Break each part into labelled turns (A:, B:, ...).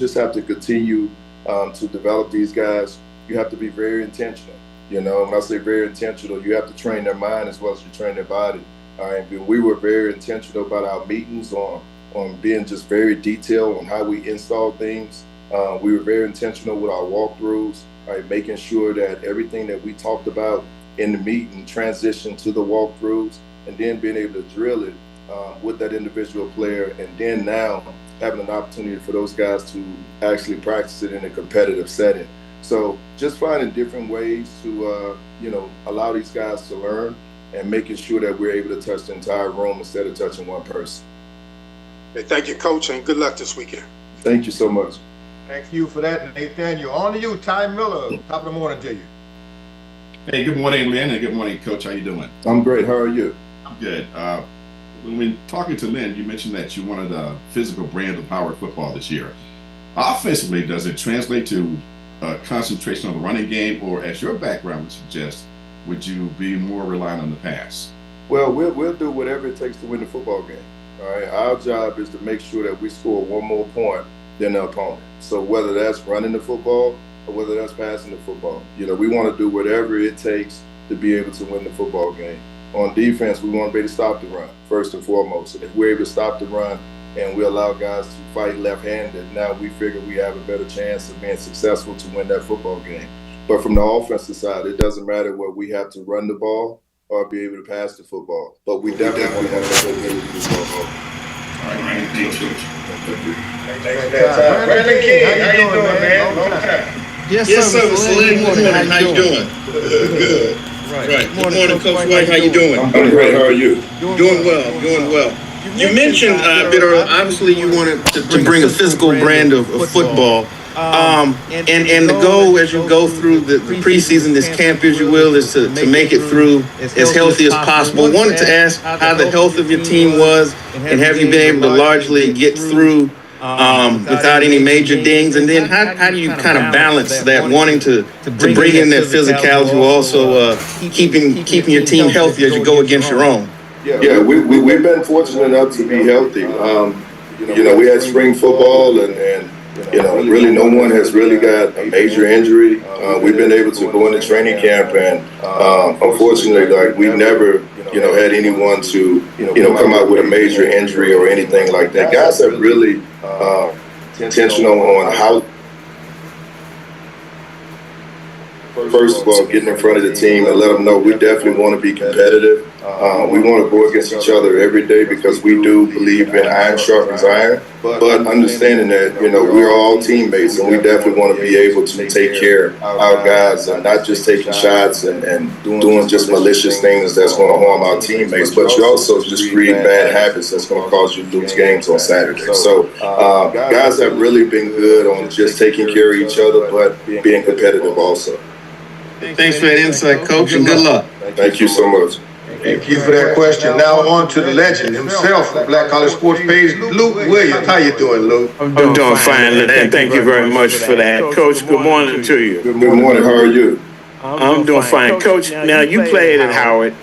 A: just have to continue to develop these guys. You have to be very intentional. You know, when I say very intentional, you have to train their mind as well as you train their body. We were very intentional about our meetings on being just very detailed on how we install things. We were very intentional with our walkthroughs, making sure that everything that we talked about in the meeting transitioned to the walkthroughs, and then being able to drill it with that individual player, and then now having an opportunity for those guys to actually practice it in a competitive setting. So just finding different ways to, allow these guys to learn and making sure that we're able to touch the entire room instead of touching one person.
B: Hey, thank you, Coach, and good luck this weekend.
A: Thank you so much.
C: Thank you for that, Nathaniel. On to you, Ty Miller. Top of the morning to you.
D: Hey, good morning, Lynn, and good morning, Coach. How you doing?
A: I'm great. How are you?
D: I'm good. When talking to Lynn, you mentioned that you wanted a physical brand of Howard football this year. Offensively, does it translate to concentration on the running game, or as your background would suggest, would you be more reliant on the pass?
A: Well, we'll do whatever it takes to win the football game. All right. Our job is to make sure that we score one more point than the opponent. So whether that's running the football or whether that's passing the football, we want to do whatever it takes to be able to win the football game. On defense, we want to be able to stop the run first and foremost. And if we're able to stop the run and we allow guys to fight left-handed, now we figure we have a better chance of being successful to win that football game. But from the offensive side, it doesn't matter whether we have to run the ball or be able to pass the football. But we definitely want to have that ability to do both.
D: All right, thank you.
C: Grambling King, how you doing, man? Long time.
E: Yes, sir. Good morning. How you doing? Good. Right. Good morning, Coach White. How you doing?
A: I'm great. How are you?
E: Doing well. You mentioned a bit earlier, obviously you wanted to bring a physical brand of football. And the goal as you go through the preseason, this camp, as you will, is to make it through as healthy as possible. I wanted to ask how the health of your team was, and have you been able to largely get through without any major dings? And then how do you kind of balance that, wanting to bring in that physicality while also keeping your team healthy as you go against your own?
A: Yeah, we've been fortunate enough to be healthy. We had spring football and really no one has really got a major injury. We've been able to go into training camp, and unfortunately, we never, had anyone to, come out with a major injury or anything like that. Guys have really intentional on how. First of all, getting in front of the team and let them know we definitely want to be competitive. We want to go against each other every day because we do believe in iron sharpens iron. But understanding that, we're all teammates, and we definitely want to be able to take care of our guys and not just taking shots and doing just malicious things that's going to harm our teammates, but you also just create bad habits that's going to cause you to lose games on Saturday. So guys have really been good on just taking care of each other, but being competitive also.
E: Thanks for that insight, Coach, and good luck.
A: Thank you so much.
C: Thank you for that question. Now on to the legend himself, the Black College Sports page, Luke Williams. How you doing, Luke?
F: I'm doing fine, and thank you very much for that. Coach, good morning to you.
A: Good morning. How are you?
F: I'm doing fine. Coach, now you played at Howard.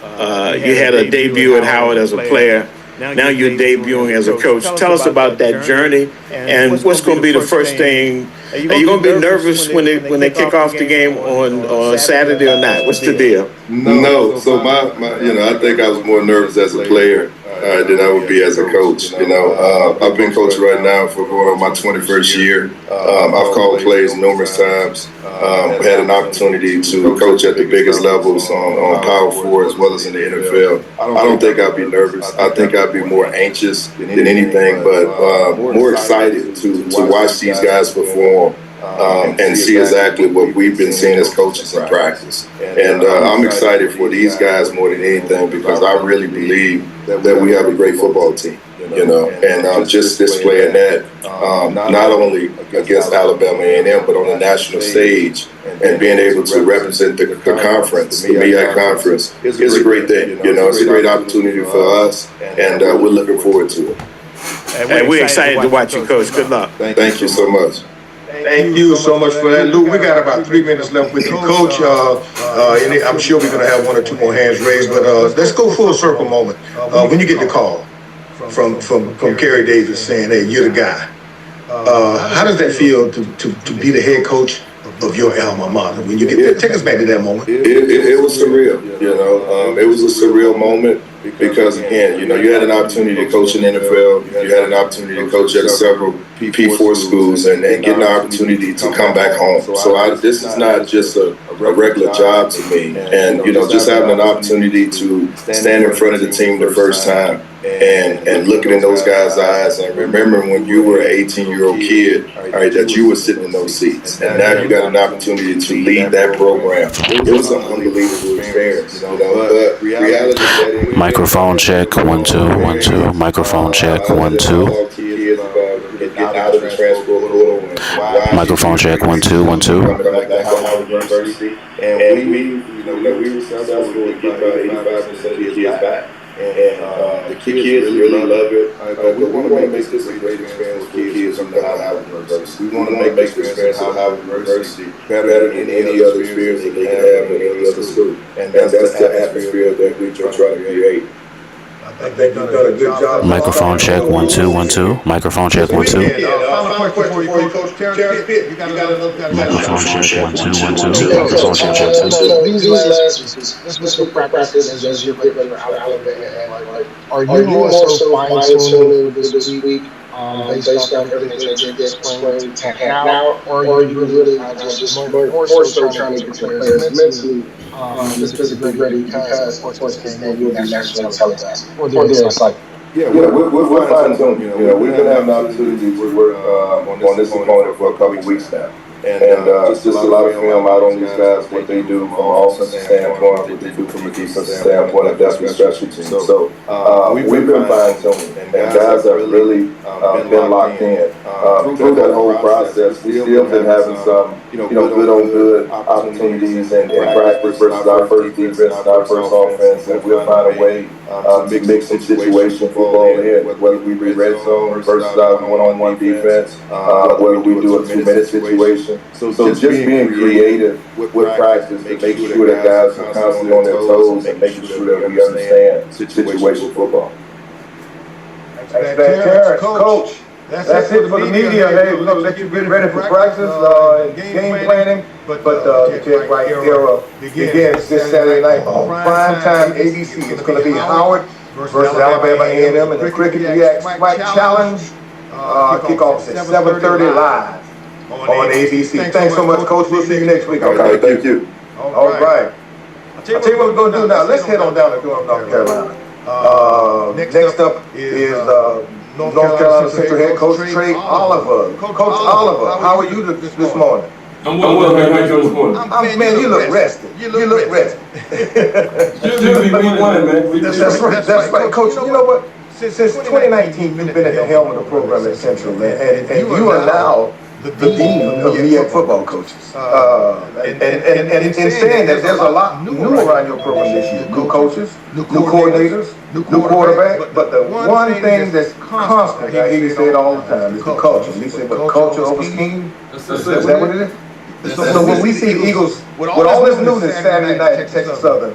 F: You had a debut at Howard as a player. Now you're debuting as a coach. Tell us about that journey, and what's going to be the first thing. Are you going to be nervous when they kick off the game on Saturday or not? What's the deal?
A: No. So I think I was more nervous as a player than I would be as a coach. I've been coaching right now for going on my 21st year. I've called plays numerous times. Had an opportunity to coach at the biggest levels on Power 4 as well as in the NFL. I don't think I'd be nervous. I think I'd be more anxious than anything, but more excited to watch these guys perform. And see exactly what we've been seeing as coaches in practice. And I'm excited for these guys more than anything because I really believe that we have a great football team, and just displaying that not only against Alabama A&M, but on the national stage and being able to represent the conference, the MEAC conference, is a great thing. It's a great opportunity for us, and we're looking forward to it.
F: And we're excited to watch you, Coach. Good luck.
A: Thank you so much.
C: Thank you so much for that, Luke. We got about 3 minutes left with you, Coach. And I'm sure we're going to have 1 or 2 more hands raised, but let's go full circle moment. When you get the call from Kerry Davis saying, "Hey, you're the guy," How does that feel to be the head coach of your alma mater when you get there? Take us back to that moment.
A: It was surreal, it was a surreal moment because, again, you had an opportunity to coach in the NFL, you had an opportunity to coach at several P4 schools, and getting the opportunity to come back home. So this is not just a regular job to me, and just having an opportunity to stand in front of the team the first time and looking in those guys' eyes and remembering when you were an 18-year-old kid, that you were sitting in those seats, and now you got an opportunity to lead that program. It was an unbelievable experience, but reality set in.
G: Microphone check, 1 2 1 2. Microphone check, 1 2.
A: Getting out of the transfer portal.
G: Microphone check, 1 2 1 2.
A: Coming back to Howard University, and we were successful in getting about 85% of the kids back. And the kids really love it. We want to make this a great experience for kids from Howard University. We want to make this experience at Howard University better than any other experience that they can have in any other school. And that's the atmosphere that we try to create.
C: I think you've done a good job.
G: Microphone check, 1 2 1 2. Microphone check, 1 2.
C: Final question for you, Coach. Terrence Pitt, you got another.
G: Microphone check, 1 2 1 2. Microphone check, 1 2.
H: So these last week practices as you're getting ready for Alabama, are you also fine-tuning this week based on everything that you explained now, or are you really just more so trying to get your players mentally just physically ready because of course this game will be national televised or the other side?
A: Yeah, we're fine-tuning. We've been having the opportunity to work on this opponent for a couple of weeks now. And just a lot of film out on these guys, what they do from an offensive standpoint, what they do from a defensive standpoint, and that's special team. So we've been fine-tuning, and guys have really been locked in. Through that whole process, we still been having some, good opportunities and practice versus our first defense and our first offense, and we'll find a way to mix some situation football in, whether we be red zone versus our one-on-one defense, whether we do a 2-minute situation. So just being creative with practice to make sure that guys are constantly on their toes and making sure that we understand situational football.
C: Terrence, Coach, that's it for the media. Hey, we're going to let you get ready for practice and game planning. But the Jet Right era begins this Saturday night on primetime ABC. It's going to be Howard versus Alabama A&M in the Cricket MEAC SWAC Challenge. Kickoff at 7:30 live on ABC. Thanks so much, Coach. We'll see you next week.
A: Okay, thank you.
C: All right. I'll tell you what we're going to do now. Let's head on down to Durham, North Carolina. Next up is North Carolina Central Head Coach Trey Oliver. Coach Oliver, how are you this morning?
I: I'm well, man. How you doing this morning?
C: Man, you look rested. You look rested.
I: We won, man.
C: That's right, Coach. You know what? Since 2019, you've been at the helm of the program at Central, man, and you are now the dean of MEAC football coaches. And in saying that, there's a lot new around your program this year. New coaches, new coordinators, new quarterback. But the one thing that's constant, I hear you say it all the time, is the culture. You say, but culture over scheme? Is that what it is? So when we see the Eagles, with all this newness Saturday night at Texas Southern,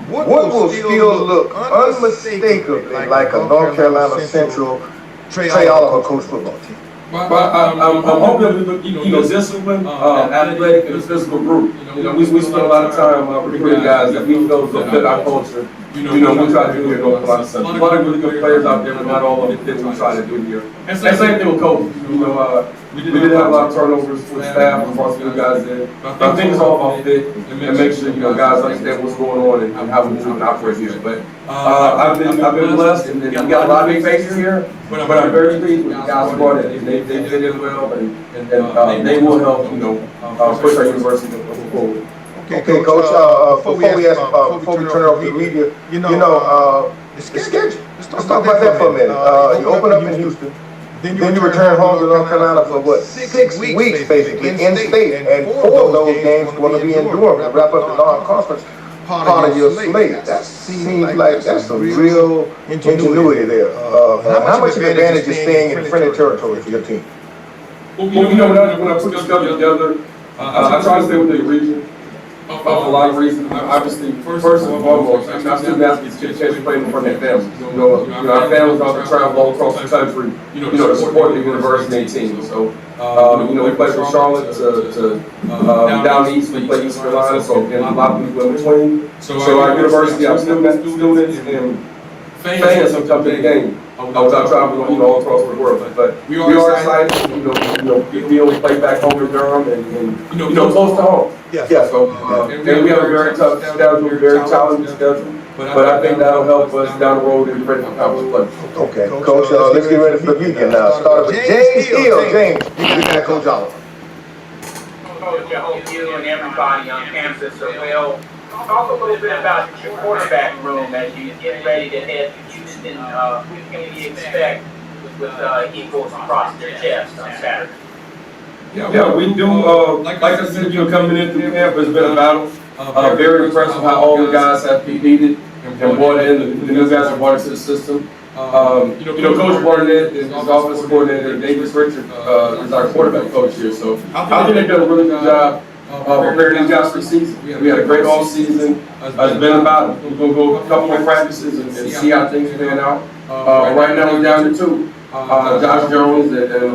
C: what will still look unmistakably like a North Carolina Central Trey Oliver coach football team?
I: But I'm hoping that discipline, athletic, and physical group. We spend a lot of time recruiting guys that we feel fit our culture. We try to do it in North Carolina Central. A lot of really good players out there, but not all of them fit what we try to do here. And same thing with coaches. We did have a lot of turnovers with staff and brought some guys in. But I think it's all about fit and make sure guys understand what's going on and how we move and operate here. But I've been blessed, and we got a lot of big faces here. But I'm very pleased with the guys brought in. They did it well, and they will help push our university forward.
C: Okay, Coach. Before we turn it over to the media, the schedule. Let's talk about that for a minute. You open up in Houston. Then you return home to North Carolina for what? 6 weeks, basically, in state, and 4 of those games going to be in Durham to wrap up the non-conference part of your slate. That seems like that's some real ingenuity there. How much advantage is staying in friendly territory for your team?
I: Well, when I put the schedule together, I try to stay within the region. for a lot of reasons. Obviously, first and foremost, our student athletes get a chance to play in front of their families. Our families often travel all across the country, to support the university and team. So, we play from Charlotte to down east, we play East Carolina, so again, a lot of people in between. So our university, our students and fans who come to the game without traveling, all across the world. But we are excited, be able to play back home in Durham and close to home.
B: Yeah.
I: So, and we have a very tough schedule, very challenging schedule. But I think that'll help us down the road and ready for conference play.
C: Okay, Coach, let's get ready for the weekend now. Start with James Hill. James, you got Coach Oliver.
J: Coach, I hope you and everybody on campus are well. Talk a little bit about your quarterback room as you get ready to head to Houston. What can we expect with Eagles across their chest on Saturday?
I: Yeah, we do. Like I said, coming into camp, it's been a battle. Very impressed with how all the guys have competed and brought in the new guys are brought into the system. Coach Barnett and his offensive coordinator, Davis Richard, is our quarterback coach here. So I think they've done a really good job preparing these guys for the season. We had a great off season. It's been a battle. We're going to go a couple more practices and see how things pan out. Right now we're down to two, Josh Jones and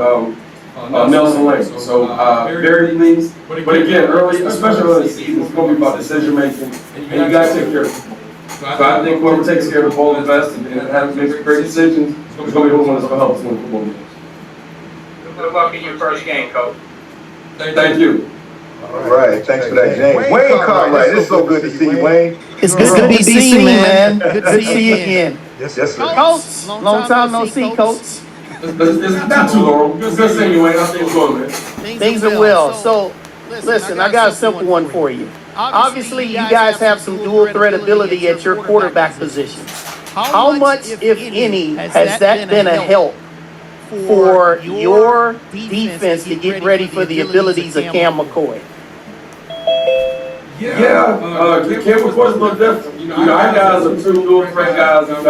I: Nelson Lane. So very pleased. But again, early, especially early in the season, it's going to be about decision making, and you got to take care of people. So I think whoever takes care of the ball the best and has to make great decisions is going to be the one that's going to help us win football games.
J: Good luck in your first game, Coach.
I: Thank you.
C: All right, thanks for that, James. Wayne Cartwright, it's so good to see you, Wayne.
K: It's good to be seen, man. Good to see you again.
C: Yes, sir.
K: Coach, long time no see, Coach.
I: It's not too long. It's good seeing you, Wayne. I think it's going, man.
K: Things are well. So, listen, I got a simple one for you. Obviously, you guys have some dual threat ability at your quarterback position. How much, if any, has that been a help for your defense to get ready for the abilities of Cam McCoy?
I: Yeah, Cam McCoy's a little different. Our guys are true dual threat guys. I'm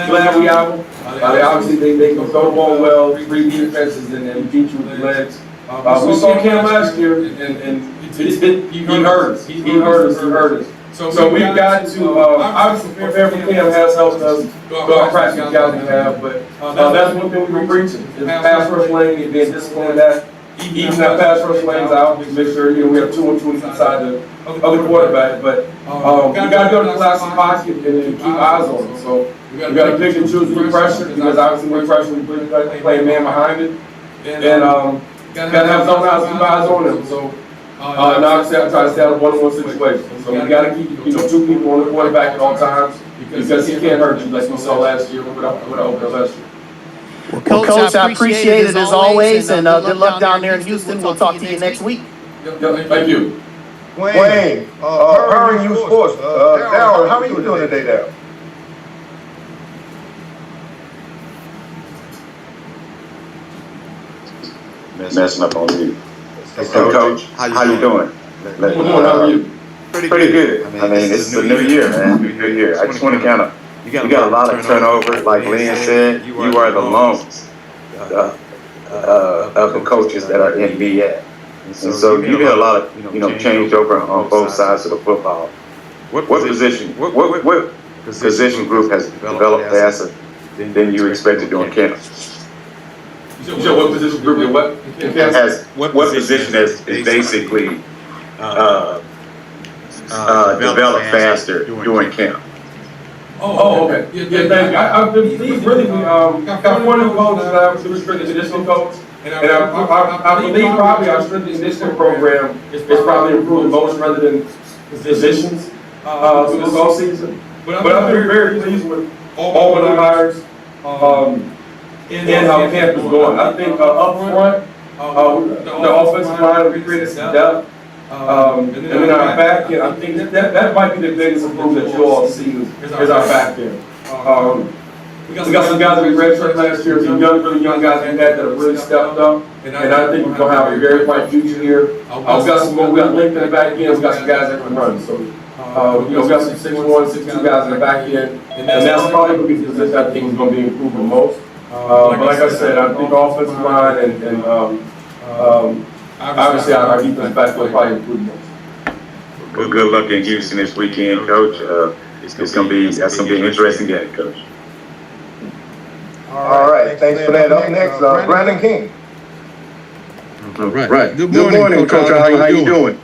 I: glad we have them. Obviously, they can throw the ball well, read defenses, and beat you with the legs. We saw Cam last year, and he hurt us. He hurt us. So we've got to, obviously, prepare for Cam has helped us go our practice guys we have, but that's one thing we've been preaching, is pass rush lane and being disciplined in that. Even that pass rush lanes out, to make sure we have 2 and 2 inside the other quarterback. But we got to go to the classic pocket and keep eyes on it. So we got to pick and choose with pressure, because obviously with pressure we play a man behind it, and got to have zone eyes, keep eyes on him. So now obviously I try to stay out of one-on-one situations. So we got to keep 2 people on the quarterback at all times, because he can't hurt you like we saw last year with our opener last year.
K: Well, Coach, I appreciate it as always, and good luck down there in Houston. We'll talk to you next week.
I: Thank you.
C: Wayne, Powering Youth Sports. Darryl, how are you doing today, Darryl?
L: Messing up on you. Hey, Coach, how you doing?
I: How are you?
L: Pretty good. I mean, it's a new year, man. New year. I just want to you got a lot of turnover. Like Lynn said, you are the lungs of the coaches that are in MEAC. And so you get a lot of, changeover on both sides of the football. What position group has developed faster than you expected during camp?
I: You said what position group and what?
L: What position is basically developed faster during camp?
I: Oh, okay. Yeah, thank you. I believe really got one of the coaches that I was the strength and conditioning coach, and I believe probably our strength and conditioning program is probably improved the most rather than positions through this all season. But I've been very pleased with all of the hires and how camp is going. I think up front, the offensive line, we created some depth. And then our back end, I think that might be the biggest improvement that you all see is our back end. We got some guys that we redshirted last year, some really young guys we had that have really stepped up, and I think we're gonna have a very bright future here. We got Link in the back end, we got some guys that can run. So we got some 6'1", 6'2" guys in the back end, and that's probably gonna be the position I think is gonna be improved the most. But like I said, I think offensive line and obviously our defense back will probably improve most.
L: Good luck in Houston this weekend, Coach. That's gonna be an interesting game, Coach.
C: All right, thanks for that. Up next, Brandon King.
E: Right.
C: Good morning, Coach Oliver. How you doing?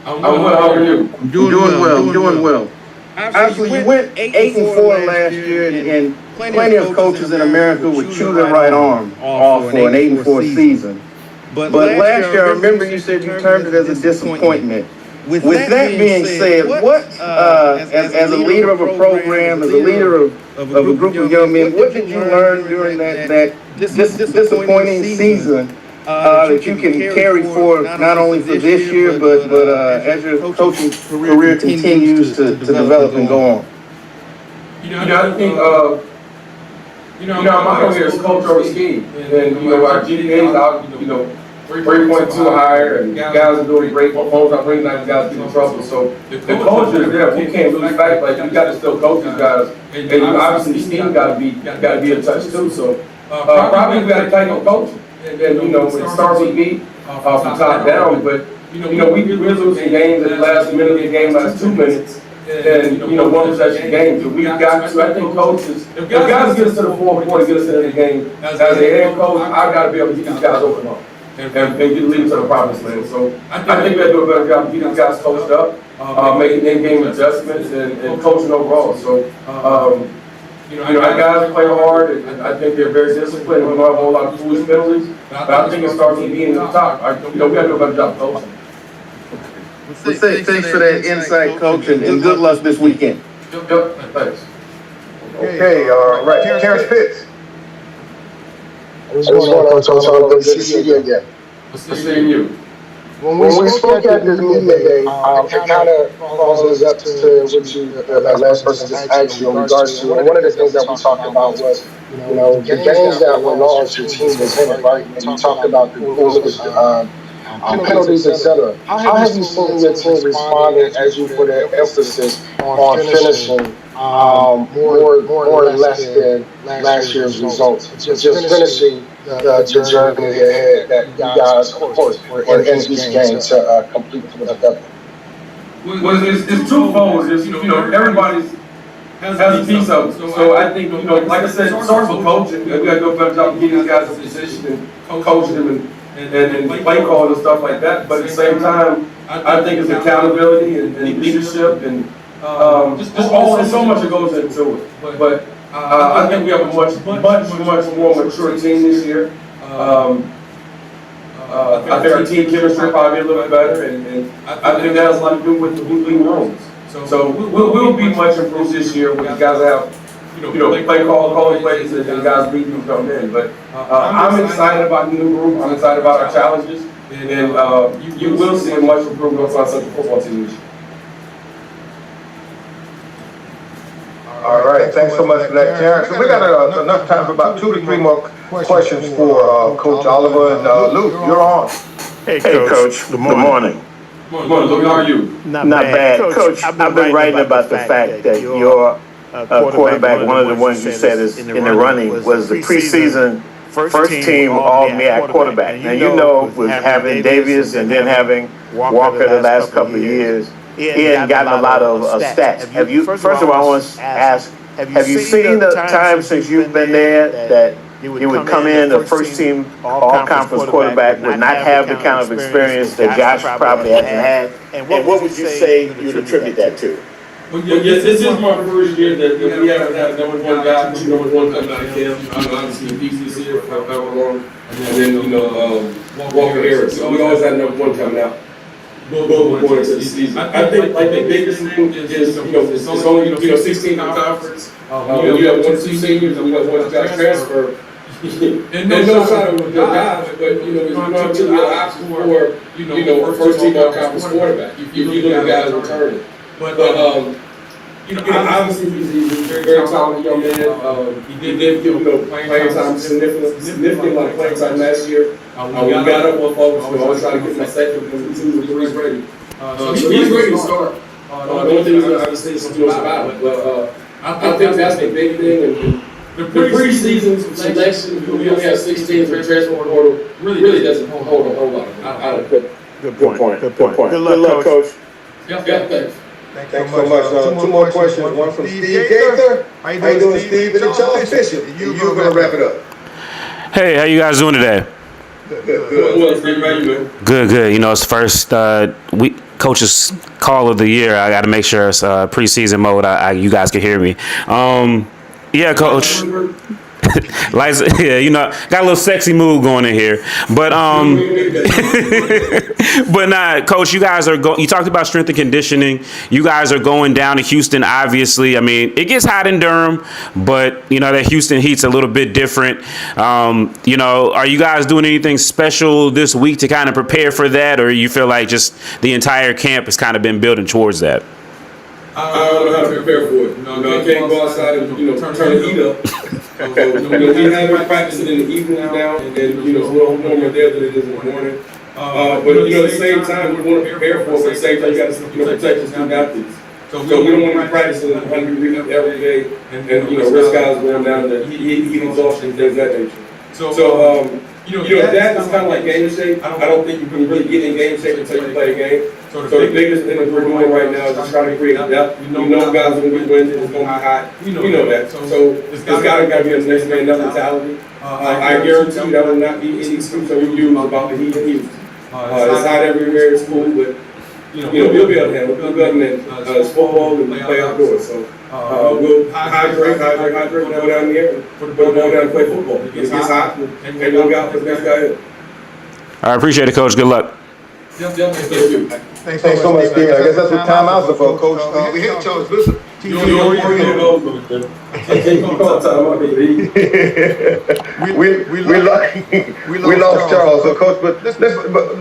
I: I'm well. How are you?
C: I'm doing well. Actually, you went 8-4 last year, and plenty of coaches in America would chew their right arm off for an 8-4 season. But last year, I remember you said you termed it as a disappointment. With that being said, what, as a leader of a program, as a leader of a group of young men, what did you learn during that disappointing season that you can carry forward not only for this year, but as your coaching career continues to develop and go on?
I: I think, my motto here is coach over scheme. And, our GPAs out, 3.2 higher, and guys are doing great performance. I'm bringing guys get in trouble. So the culture is there. We can't lose fact. Like, we got to still coach these guys. And obviously, the scheme got to be a touch too. So probably we got to tighten up coaching. And it starts with me from top down. But we're losing games at the last minute of the game, last 2 minutes. And one possession games. So we got to. I think coaches, if guys get us to the fourth quarter, get us into the game. As a head coach, I got to be able to get these guys open up and get lead to the promised land. So I think we got to do a better job of getting these guys coached up, making in-game adjustments, and coaching overall. So our guys play hard, and I think they're very disciplined. We don't have a whole lot of foolish penalties, but I think it starts with being at the top. We got to do a better job coaching.
C: Thanks for that insight, Coach, and good luck this weekend.
I: Yep, thanks.
C: Okay, right. Terrence Pitts.
H: What's going on, Coach Oliver? Good to see you again.
I: What's the same you?
H: When we spoke at the media day, it kind of follows up to what you, that last person just asked you in regards to, and one of the things that we talked about was, the games that were lost, your team was in it, right? And you talked about the foolish penalties, etc. How have you seen your team responding as you put an emphasis on finishing more or less than last year's results? Just finishing the journey ahead that you guys, of course, were in each game to complete with a W.
I: Well, it's twofold. Everybody has a piece of it. So I think, like I said, it starts with coaching. We got to do a better job of getting these guys in position and coaching them and play calls and stuff like that. But at the same time, I think it's accountability and leadership and just all, there's so much that goes into it. But I think we have a much more mature team this year. I think our team chemistry probably a little bit better, and I think that has a lot to do with the weekly rooms. So we'll be much improved this year when the guys have play calling plays and guys beating them come in. But I'm excited about the new group. I'm excited about our challenges, and you will see a much improvement on such a football team this year.
C: All right, thanks so much for that, Terrence. So we got enough time for about 2 to 3 more questions for Coach Oliver. And Luke, you're on.
F: Hey, Coach. Good morning.
I: Good morning, Luke. How are you?
F: Not bad. Coach, I've been writing about the fact that your quarterback, one of the ones you said is in the running, was the preseason first team all MEAC quarterback. Now, with having Davies and then having Walker the last couple of years, he hadn't gotten a lot of stats. First of all, I want to ask, have you seen the time since you've been there that he would come in, the first team all-conference quarterback, would not have the kind of experience that Josh probably hasn't had? And what would you say you'd attribute that to?
I: Well, yes, this is my first year that we haven't had number one guy, number one coming out of camp. Obviously, the pieces here for however long, and then Walker Harris. So we always had number one coming out. Going into the season. I think like the biggest thing is it's only 16 conference. You have 1 2 seniors and we got 1 guy transfer. And no shot of guys, but it's not to the option for first team all conference quarterback. If you look at guys returning, but obviously he's a very talented young man. He did give playing time, significant amount of playing time last year. We got up on focus. We always try to get him a second because 2 or 3 is ready. So he's ready to start. The only thing is going to have to say something about it. But I think that's the big thing. And the preseason selection, we only have 16 for transfer portal, really doesn't hold a whole lot.
F: Good point. Good luck, Coach.
I: Yeah, thanks.
C: Thanks so much. Two more questions. One from Steve Gaither. How you doing, Steve? And then Charles Bishop. You're going to wrap it up.
G: Hey, how you guys doing today? Good. You know, it's first coach's call of the year. I got to make sure it's preseason mode. You guys can hear me. Yeah, coach. Like, yeah, you know, got a little sexy mood going in here, but but nah, coach, you guys are you talked about strength and conditioning. You guys are going down to Houston. Obviously, I mean, it gets hot in Durham, but you know that Houston heat's a little bit different. You know, are you guys doing anything special this week to kind of prepare for that, or you feel like just the entire camp has kind of been building towards that?
I: I don't know how to prepare for it. You know, I can't go outside and turn the heat up. So, we have been practicing in the evening now, and you know, it's a little warmer there than it is in the morning. But at the same time, we want to prepare for it. But at the same time, you got to protect the student athletes. So we don't want to be practicing 100 degrees every day, and risk guys going down to heat exhaustion, things of that nature. So that is kind of like game shape. I don't think you can really get in game shape until you play a game. So the biggest thing that we're doing right now is just trying to create depth. You know guys are going to get winded, it's going to be hot. You know that. So it's got to be a next man up mentality. I guarantee you that will not be any excuse that we use about the heat and heat. It's hot everywhere, it's cool, but we'll be able to handle it. We'll be able to manage. It's football and we play outdoors. So we'll hydrate, go down there, and go down and play football. It gets hot, and we'll get out for the next guy.
G: I appreciate it, Coach. Good luck.
I: Thank you.
C: Thanks so much, Steve. I guess that's what timeouts are for, Coach. We hit Charles Bishop. We lost Charles, so Coach. But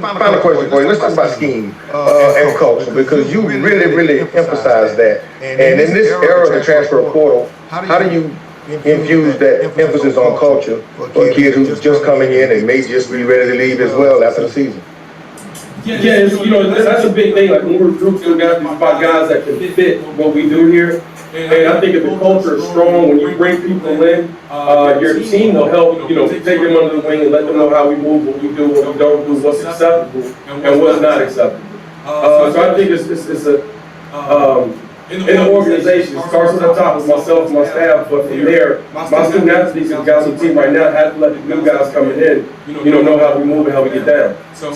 C: final question for you. Let's talk about scheme and culture, because you really emphasize that. And in this era of the transfer portal, how do you infuse that emphasis on culture for a kid who's just coming in and may just be ready to leave as well after the season?
I: Yeah, that's a big thing. Like when we're recruiting guys, it's about guys that can fit what we do here. And I think if the culture is strong, when you bring people in, your team will help, take them under the wing and let them know how we move, what we do, what we don't do, what's acceptable, and what's not acceptable. So I think it's in the organization, it starts at the top with myself and my staff, but from there, my student athletes and guys on the team right now have to let the new guys coming in, know how we move and how we get down. So,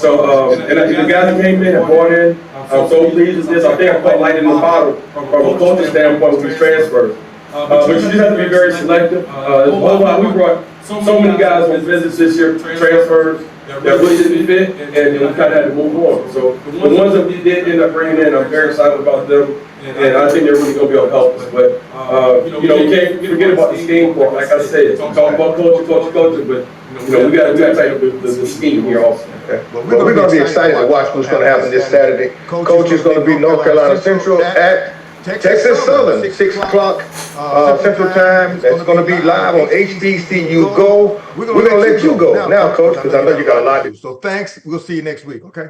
I: and the guys that came in and brought in, I'm so pleased with this. I think I put light in the bottle from a culture standpoint with these transfers. But you just have to be very selective. We brought so many guys on visits this year, transfers, that really didn't fit, and we kind of had to move on. So the ones that we did end up bringing in, I'm very excited about them. And I think they're really going to be able to help us. But, we can't forget about the scheme part. Like I said, talk about culture, but, we got to take the scheme here also.
C: Okay. Well, we're going to be excited to watch what's going to happen this Saturday. Coach is going to be North Carolina Central at Texas Southern, 6 o'clock Central Time. That's going to be live on HBCU Go. We're going to let you go now, Coach, because I know you got a lot to do. So thanks. We'll see you next week, okay?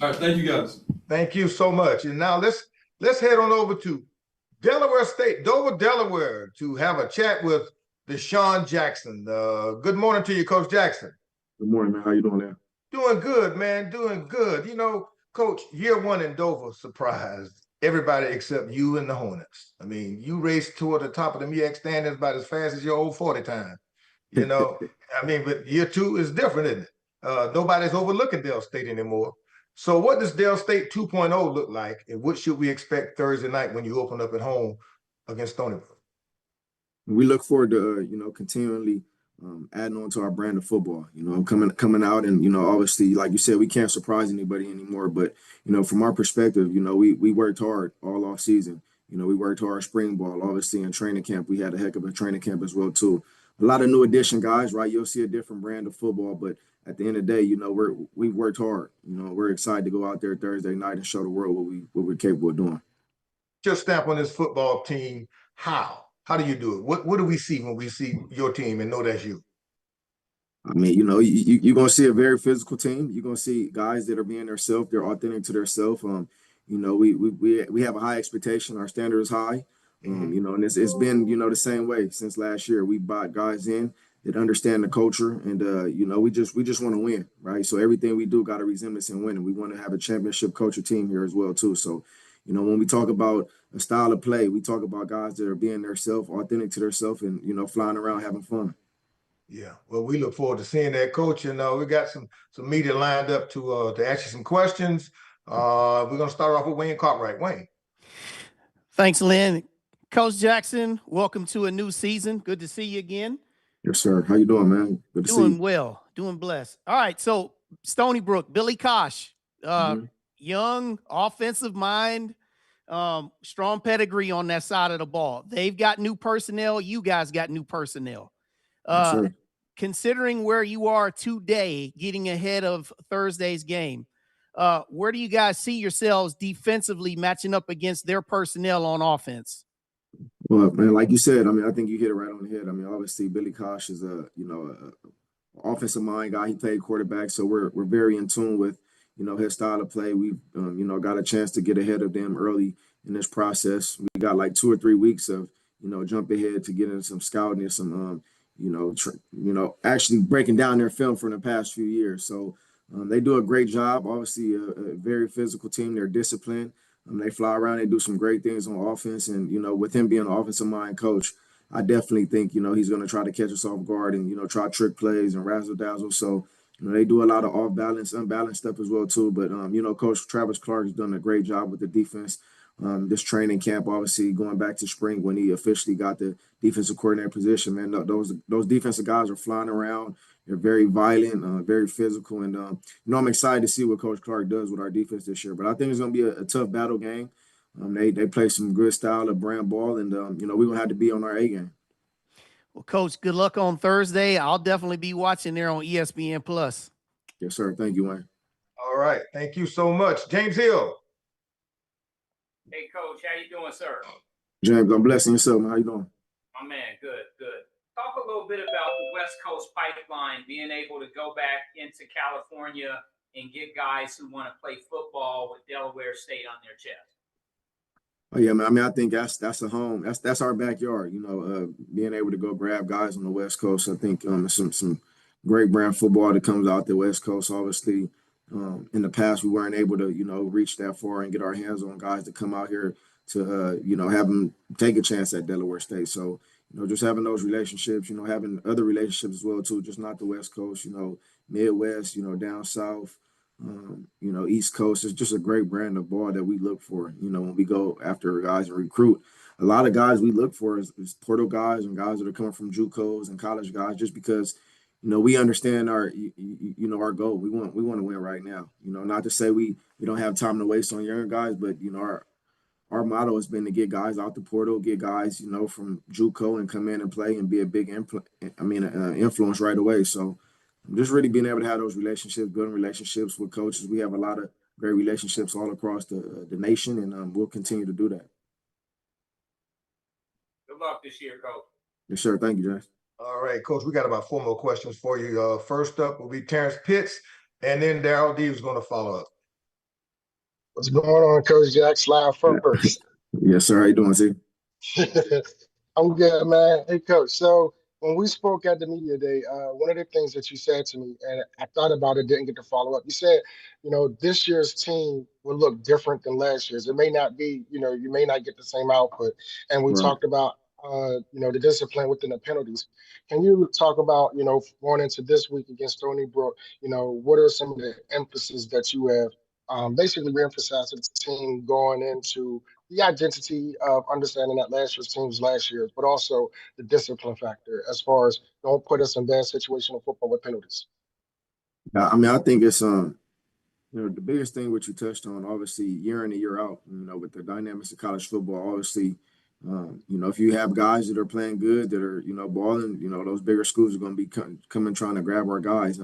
I: All right, thank you guys.
C: Thank you so much. And now let's head on over to Delaware State, Dover, Delaware, to have a chat with Deshaun Jackson. Good morning to you, Coach Jackson.
M: Good morning, man. How you doing there?
C: Doing good, man. Doing good. Coach, year one in Dover surprised everybody except you and the Hornets. I mean, you raced toward the top of the MEAC standings about as fast as your old 40 time. But year two is different, isn't it? Nobody's overlooking Dell State anymore. So what does Dell State 2.0 look like, and what should we expect Thursday night when you open up at home against Stony Brook?
M: We look forward to, continually adding on to our brand of football, coming out and, obviously, like you said, we can't surprise anybody anymore. But, from our perspective, we worked hard all off season. We worked hard spring ball, obviously in training camp. We had a heck of a training camp as well, too. A lot of new addition guys, right? You'll see a different brand of football, but at the end of the day, we've worked hard. We're excited to go out there Thursday night and show the world what we're capable of doing.
C: Your stamp on this football team, how? How do you do it? What do we see when we see your team and know that's you?
M: I mean, you're going to see a very physical team. You're going to see guys that are being themselves. They're authentic to themselves. We have a high expectation. Our standard is high. And it's been, the same way since last year. We brought guys in that understand the culture, and we just want to win, right? So everything we do got a resemblance in winning. We want to have a championship culture team here as well too. So, you know, when we talk about a style of play, we talk about guys that are being their self, authentic to their self, and, you know, flying around having fun.
C: Yeah, well, we look forward to seeing that, Coach. And we got some media lined up to ask you some questions. We're gonna start off with Wayne Cartwright. Wayne.
K: Thanks, Lynn. Coach Jackson, welcome to a new season. Good to see you again.
M: Yes, sir. How you doing, man? Good to see you.
K: Doing well, doing blessed. All right, so Stony Brook, Billy Kosh, young offensive mind, strong pedigree on that side of the ball. They've got new personnel. You guys got new personnel.
M: Yes, sir.
K: Considering where you are today, getting ahead of Thursday's game, where do you guys see yourselves defensively matching up against their personnel on offense?
M: Well, man, like you said, I mean, I think you hit it right on the head. I mean, obviously, Billy Kosh is a offensive mind guy. He played quarterback, so we're very in tune with, you know, his style of play. We've got a chance to get ahead of them early in this process. We got like 2 or 3 weeks of, you know, jump ahead to get into some scouting and some actually breaking down their film from the past few years. So they do a great job. Obviously, a very physical team. They're disciplined. They fly around. They do some great things on offense. And, you know, with him being an offensive mind coach, I definitely think, you know, he's going to try to catch us off guard and, you know, try trick plays and razzle dazzle. So, you know, they do a lot of off balance, unbalanced stuff as well, too. But, Coach Travis Clark has done a great job with the defense. This training camp, obviously going back to spring when he officially got the defensive coordinator position, man, those defensive guys are flying around. They're very violent, very physical. And, I'm excited to see what Coach Clark does with our defense this year. But I think it's going to be a tough battle game. They play some good style of brand ball, and, we're going to have to be on our A game.
K: Well, Coach, good luck on Thursday. I'll definitely be watching there on ESPN+.
M: Yes, sir. Thank you, Wayne.
C: All right. Thank you so much. James Hill.
J: Hey, Coach, how you doing, sir?
M: James, I'm blessing yourself, man. How you doing?
J: My man, good. Talk a little bit about the West Coast pipeline, being able to go back into California and get guys who want to play football with Delaware State on their chest.
M: Oh yeah, man. I mean, I think that's a home. That's our backyard. You know, being able to go grab guys on the West Coast. I think some great brand football that comes out the West Coast. Obviously, in the past we weren't able to, reach that far and get our hands on guys to come out here to, have them take a chance at Delaware State. So, just having those relationships, having other relationships as well too, just not the West Coast, Midwest, down south. East Coast is just a great brand of ball that we look for, when we go after guys and recruit. A lot of guys we look for is portal guys and guys that are coming from JUCOs and college guys, just because, we understand our goal. We want to win right now. Not to say we don't have time to waste on young guys, but, our motto has been to get guys out the portal, get guys, from JUCO and come in and play and be a big influence right away. So, just really being able to have those relationships, building relationships with coaches. We have a lot of great relationships all across the nation, and we'll continue to do that.
J: Good luck this year, Coach.
M: Yes, sir. Thank you, James.
C: All right, Coach, we got about 4 more questions for you. First up will be Terrence Pitts, and then Darryl D is going to follow up.
H: What's going on, Coach Jack? Slide first.
M: Yes, sir. How you doing, Z?
H: I'm good, man. Hey, Coach. So when we spoke at the media day, one of the things that you said to me, and I thought about it, didn't get to follow up. You said, this year's team will look different than last year's. It may not be, you may not get the same output. And we talked about, the discipline within the penalties. Can you talk about, going into this week against Stony Brook, what are some of the emphasis that you have basically reemphasized to the team going into the identity of understanding that last year's team was last year's, but also the discipline factor as far as don't put us in bad situational football with penalties?
M: Yeah, I mean, I think it's the biggest thing which you touched on, obviously, year in and year out, with the dynamics of college football, obviously, if you have guys that are playing good, that are, balling, those bigger schools are going to be coming trying to grab our guys.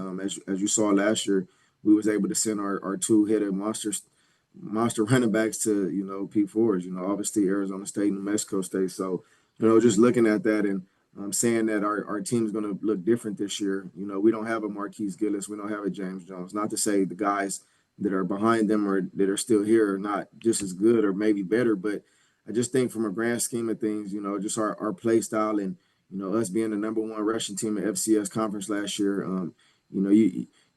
M: As you saw last year, we was able to send our 2-headed monster running backs to, P4s, obviously Arizona State and New Mexico State. So, just looking at that and saying that our team is going to look different this year. We don't have a Marquise Gillis. We don't have a James Jones. Not to say the guys that are behind them or that are still here are not just as good or maybe better, but I just think from a grand scheme of things, just our play style and, us being the #1 rushing team at FCS conference last year,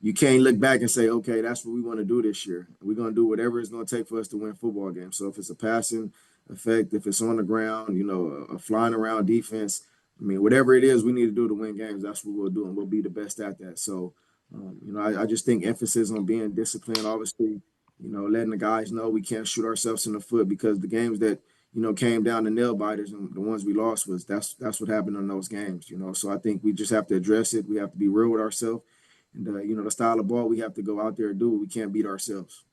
M: you can't look back and say, okay, that's what we want to do this year. We're going to do whatever it's going to take for us to win football games. So if it's a passing effect, if it's on the ground, a flying around defense, I mean, whatever it is we need to do to win games, that's what we'll do, and we'll be the best at that. So, I just think emphasis on being disciplined, obviously, letting the guys know we can't shoot ourselves in the foot, because the games that, came down to nail biters and the ones we lost that's what happened in those games, So I think we just have to address it. We have to be real with ourselves. And, the style of ball we have to go out there and do, we can't beat ourselves.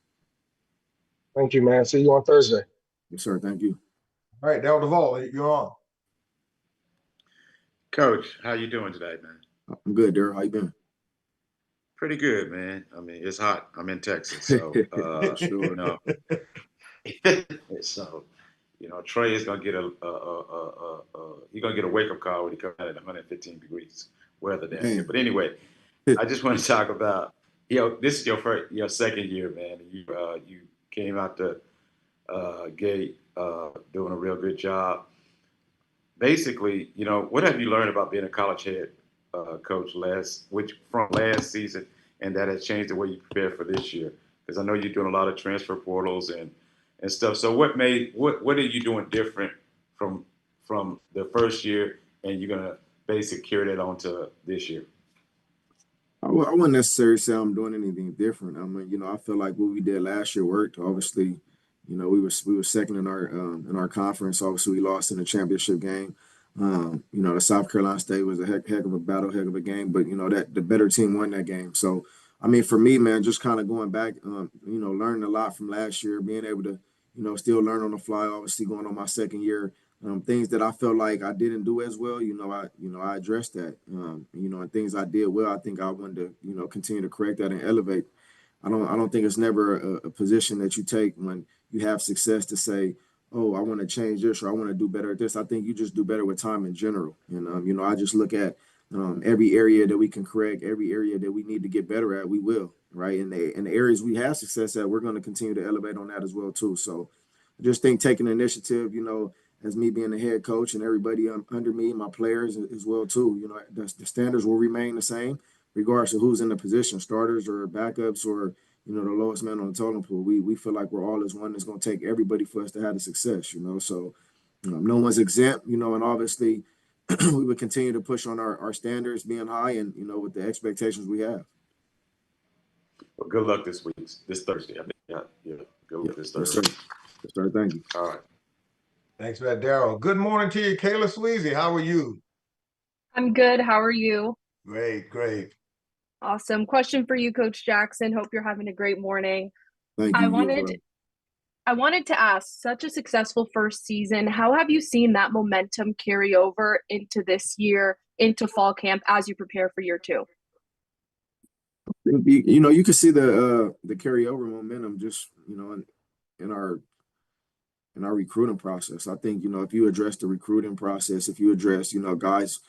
H: Thank you, man. See you on Thursday.
M: Yes, sir. Thank you.
C: All right, Del Duvall, you're on.
L: Coach, how you doing today, man?
M: I'm good, Daryl. How you been?
L: Pretty good, man. I mean, it's hot. I'm in Texas, so
M: Sure.
L: So Trey is gonna get he's gonna get a wake up call when he comes out at 115 degrees weather down here. But anyway, I just want to talk about this is your second year, man. You came out the gate doing a real good job. Basically, what have you learned about being a college head coach from last season, and that has changed the way you prepare for this year? Because I know you're doing a lot of transfer portals and stuff. So what are you doing different from the first year, and you're gonna basically carry that on to this year?
M: I wouldn't necessarily say I'm doing anything different. I mean, I feel like what we did last year worked. Obviously, we were second in our conference. Obviously, we lost in the championship game. The South Carolina State was a heck of a battle, heck of a game, but that the better team won that game. So, I mean, for me, man, just kind of going back, learning a lot from last year, being able to, still learn on the fly. Obviously, going on my second year, things that I felt like I didn't do as well, I addressed that. And things I did well, I think I wanted to, continue to correct that and elevate. I don't think it's never a position that you take when you have success to say, oh, I want to change this, or I want to do better at this. I think you just do better with time in general. And, I just look at every area that we can correct, every area that we need to get better at, we will, right? And the areas we have success at, we're going to continue to elevate on that as well, too. So I just think taking initiative, as me being the head coach and everybody under me, my players as well, too, the standards will remain the same, regardless of who's in the position, starters or backups or, the lowest man on the totem pole. We feel like we're all as one that's going to take everybody for us to have the success, So, no one's exempt, and obviously we would continue to push on our standards being high and, with the expectations we have.
L: Well, good luck this Thursday. Good luck this Thursday.
M: Yes, sir. Thank you.
L: All right.
C: Thanks for that, Daryl. Good morning to you, Kayla Sweezy. How are you?
N: I'm good. How are you?
C: Great.
N: Awesome. Question for you, Coach Jackson. Hope you're having a great morning.
M: Thank you.
N: I wanted to ask, such a successful first season, how have you seen that momentum carry over into this year, into fall camp as you prepare for year two?
M: You can see the carryover momentum just, in our recruiting process. I think, if you address the recruiting process, if you address, guys,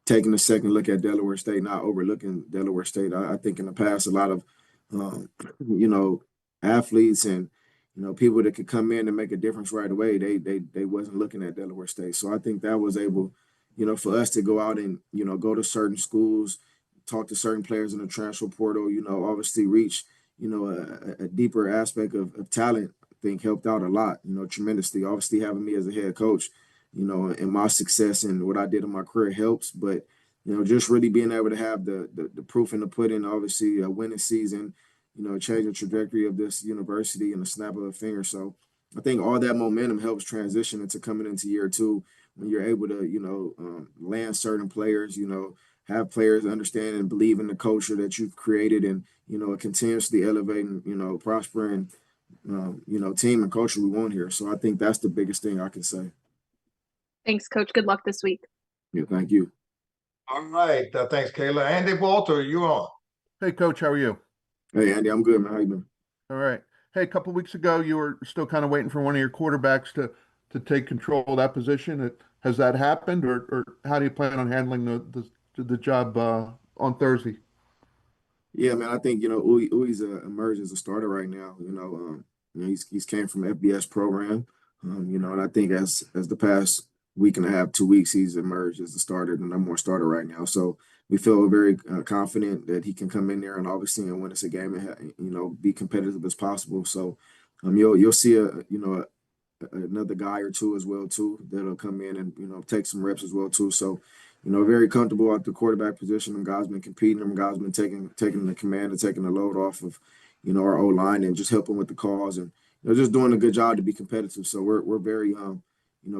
M: taking a second look at Delaware State, not overlooking Delaware State. I think in the past, a lot of, athletes and, people that could come in and make a difference right away, they wasn't looking at Delaware State. So I think that was able, for us to go out and, go to certain schools, talk to certain players in the transfer portal, obviously reach, a deeper aspect of talent, I think helped out a lot, tremendously. Obviously having me as a head coach, and my success and what I did in my career helps, but, just really being able to have the proof in the pudding, obviously a winning season, change the trajectory of this university in the snap of a finger. So I think all that momentum helps transition into coming into year two when you're able to, land certain players, have players understand and believe in the culture that you've created and, continuously elevating, prospering, team and culture we want here. So I think that's the biggest thing I can say.
N: Thanks, Coach. Good luck this week.
M: Yeah, thank you.
C: All right. Thanks, Kayla. Andy Walter, you're on.
O: Hey, Coach. How are you?
M: Hey, Andy. I'm good, man. How you been?
O: All right. Hey, a couple of weeks ago, you were still kind of waiting for one of your quarterbacks to take control of that position. Has that happened, or how do you plan on handling the job on Thursday?
M: Yeah, man. I think Ui's emerged as a starter right now. He's came from FBS program. And I think as the past week and a half, 2 weeks, he's emerged as a starter, the number one starter right now. So we feel very confident that he can come in there and obviously and win us a game and be competitive as possible. So you'll see another guy or two as well too that'll come in and take some reps as well too. So very comfortable at the quarterback position. Them guys been competing. Them guys been taking the command and taking the load off of our O line and just helping with the calls and just doing a good job to be competitive. So we're very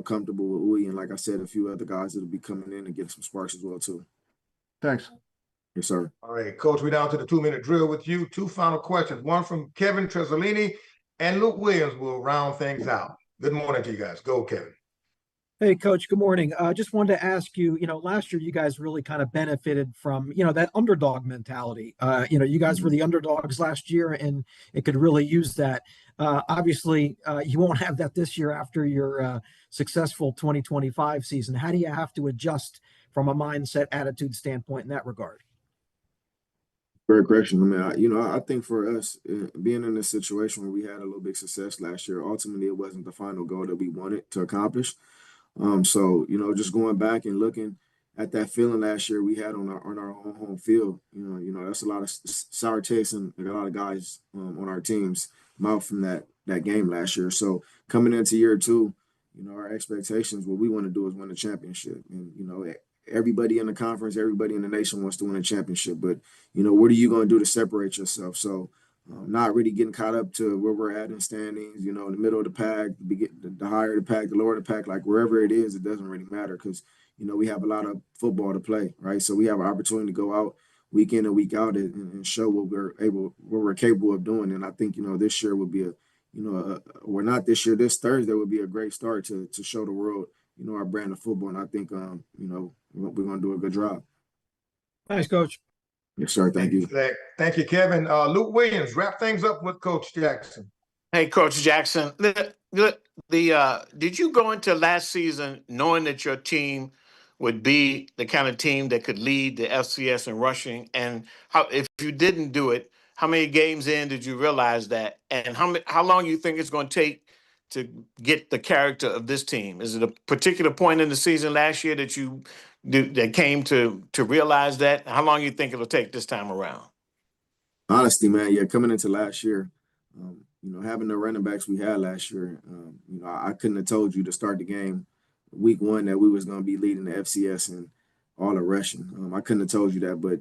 M: comfortable with Uwe and like I said, a few other guys that'll be coming in and getting some sparks as well too.
O: Thanks.
M: Yes, sir.
C: All right, Coach, we're down to the 2-minute drill with you. Two final questions, one from Kevin Tresolini and Luke Williams will round things out. Good morning to you guys. Go, Kevin.
P: Hey, Coach, good morning. Just wanted to ask you, last year you guys really kind of benefited from, that underdog mentality. You guys were the underdogs last year and it could really use that. Obviously, you won't have that this year after your successful 2025 season. How do you have to adjust from a mindset, attitude standpoint in that regard?
M: Great question. I mean, I think for us, being in a situation where we had a little bit of success last year, ultimately it wasn't the final goal that we wanted to accomplish. So just going back and looking at that feeling last year we had on our home field, that's a lot of sour taste and a lot of guys on our team's mouth from that game last year. So coming into year two, our expectations, what we want to do is win a championship, and everybody in the conference, everybody in the nation wants to win a championship. But what are you going to do to separate yourself? So not really getting caught up to where we're at in standings, in the middle of the pack, the higher the pack, the lower the pack, like wherever it is, it doesn't really matter because, we have a lot of football to play, right? So we have an opportunity to go out week in and week out and show what we're capable of doing. And I think, this year would be or not this year, this Thursday would be a great start to show the world, our brand of football. And I think, we're going to do a good job.
P: Thanks, Coach.
M: Yes, sir. Thank you.
C: Thank you, Kevin. Luke Williams, wrap things up with Coach Jackson.
F: Hey, Coach Jackson, did you go into last season knowing that your team would be the kind of team that could lead the FCS in rushing? And if you didn't do it, how many games in did you realize that? And how long you think it's going to take to get the character of this team? Is it a particular point in the season last year that came to realize that? How long you think it'll take this time around?
M: Honestly, man, coming into last year, having the running backs we had last year, I couldn't have told you to start the game week one that we was going to be leading the FCS and all the rushing. I couldn't have told you that, but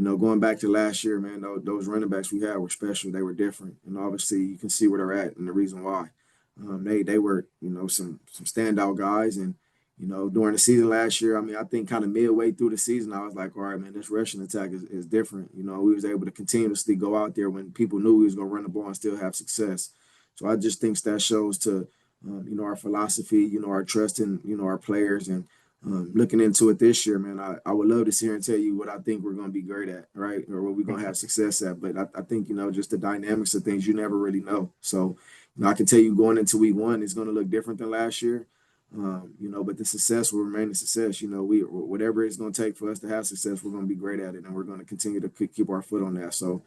M: going back to last year, man, those running backs we had were special. They were different, and obviously you can see where they're at and the reason why. They were some standout guys, and during the season last year, I think kind of midway through the season, I was like, all right, man, this rushing attack is different. We was able to continuously go out there when people knew we was going to run the ball and still have success. So I just think that shows to, our philosophy, our trust in, our players. And looking into it this year, man, I would love to sit here and tell you what I think we're going to be great at, right? Or what we're going to have success at. But I think, just the dynamics of things, you never really know. So, I can tell you going into week one, it's going to look different than last year. But the success will remain a success. Whatever it's going to take for us to have success, we're going to be great at it, and we're going to continue to keep our foot on that. So,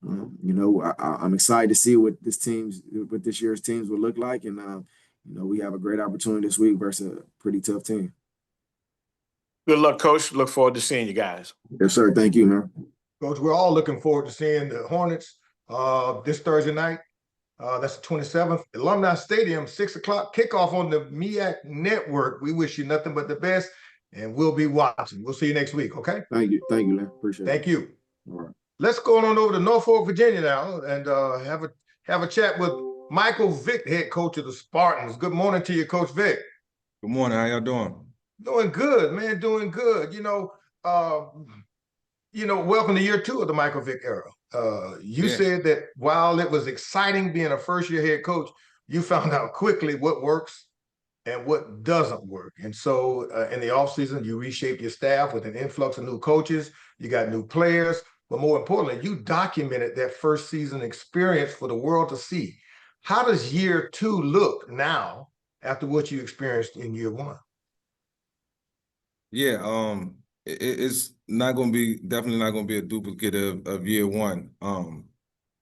M: I'm excited to see what this year's teams will look like, and we have a great opportunity this week versus a pretty tough team.
F: Good luck, Coach. Look forward to seeing you guys.
M: Yes, sir. Thank you, man.
C: Coach, we're all looking forward to seeing the Hornets this Thursday night. That's the 27th. Alumni Stadium, 6 o'clock, kickoff on the MEAC network. We wish you nothing but the best, and we'll be watching. We'll see you next week, okay?
M: Thank you, Len. Appreciate it.
C: Thank you.
M: All right.
C: Let's go on over to Norfolk, Virginia now, and have a chat with Michael Vick, head coach of the Spartans. Good morning to you, Coach Vick.
Q: Good morning. How y'all doing?
C: Doing good, man. Doing good. Welcome to year two of the Michael Vick era. You said that while it was exciting being a first-year head coach, you found out quickly what works and what doesn't work. And so in the offseason, you reshaped your staff with an influx of new coaches. You got new players. But more importantly, you documented that first season experience for the world to see. How does year two look now after what you experienced in year one?
Q: Yeah, it's definitely not going to be a duplicate of year one.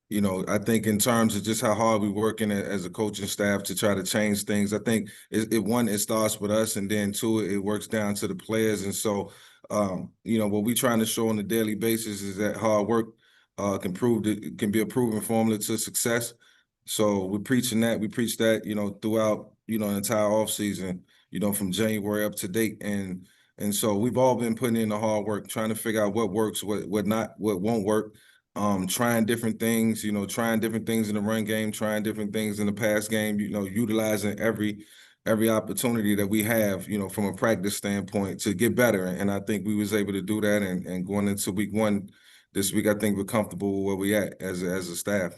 Q: I think in terms of just how hard we're working as a coaching staff to try to change things, I think it starts with us, and then two, it works down to the players. And so, what we're trying to show on a daily basis is that hard work can be a proven formula to success. So we're preaching that. We preach that, throughout, an entire off season, from January up to date. And so we've all been putting in the hard work, trying to figure out what works, what not, what won't work. Trying different things, trying different things in the run game, trying different things in the pass game, utilizing every opportunity that we have, from a practice standpoint to get better. And I think we was able to do that. And going into week one this week, I think we're comfortable where we at as a staff.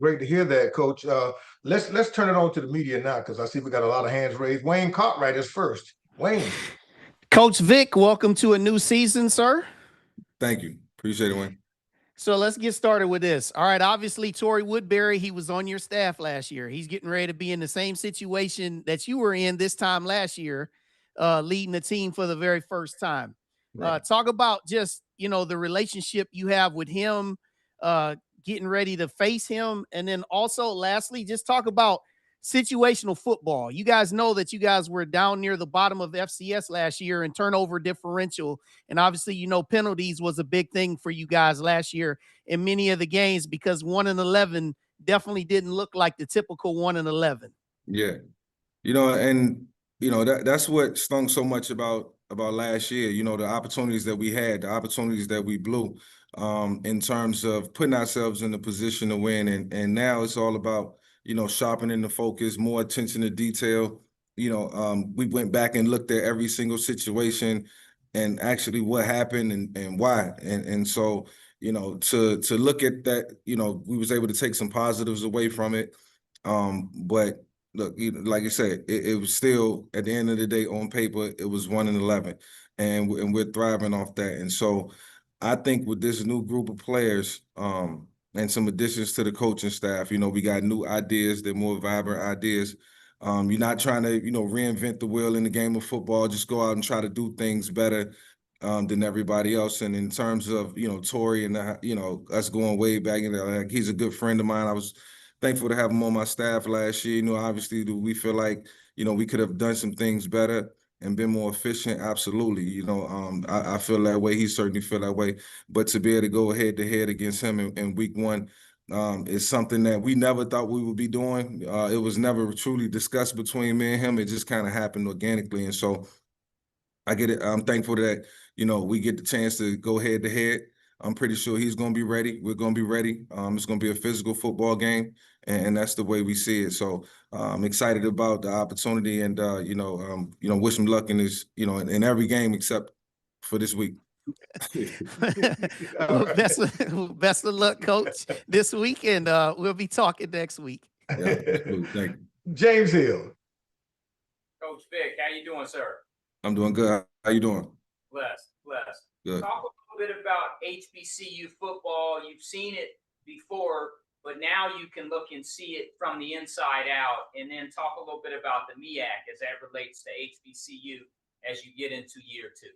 C: Great to hear that, Coach. Let's turn it on to the media now, because I see we got a lot of hands raised. Wayne Cartwright is first. Wayne.
K: Coach Vic, welcome to a new season, sir.
Q: Thank you. Appreciate it, Wayne.
K: So let's get started with this. All right, obviously, Torrey Woodbury, he was on your staff last year. He's getting ready to be in the same situation that you were in this time last year, leading the team for the very first time. Right. Talk about just, the relationship you have with him, getting ready to face him. And then also, lastly, just talk about situational football. You guys know that you guys were down near the bottom of FCS last year in turnover differential. And obviously, penalties was a big thing for you guys last year in many of the games, because 1-11 definitely didn't look like the typical 1-11.
Q: Yeah. That's what stung so much about last year, the opportunities that we had, the opportunities that we blew, in terms of putting ourselves in the position to win. And now it's all about, sharpening the focus, more attention to detail. We went back and looked at every single situation and actually what happened and why. And so, to look at that, we was able to take some positives away from it. But look, like you said, it was still, at the end of the day, on paper, it was 1-11, and we're thriving off that. And so I think with this new group of players, and some additions to the coaching staff, we got new ideas. They're more vibrant ideas. You're not trying to, reinvent the wheel in the game of football. Just go out and try to do things better than everybody else. And in terms of, Torrey and, us going way back, he's a good friend of mine. I was thankful to have him on my staff last year. Obviously, do we feel like, we could have done some things better and been more efficient? Absolutely. I feel that way. He certainly feel that way. But to be able to go head to head against him in week one is something that we never thought we would be doing. It was never truly discussed between me and him. It just kind of happened organically. And so I get it. I'm thankful that, we get the chance to go head to head. I'm pretty sure he's going to be ready. We're going to be ready. It's going to be a physical football game, and that's the way we see it. So I'm excited about the opportunity, and wish him luck in his, in every game except for this week.
K: Well, best of luck, Coach, this week, and we'll be talking next week.
Q: Yeah, thank you.
C: James Hill.
J: Coach Vic, how you doing, sir?
Q: I'm doing good. How you doing?
J: Blessed.
Q: Good.
J: Talk a little bit about HBCU football. You've seen it before, but now you can look and see it from the inside out. And then talk a little bit about the MEAC as that relates to HBCU as you get into year two.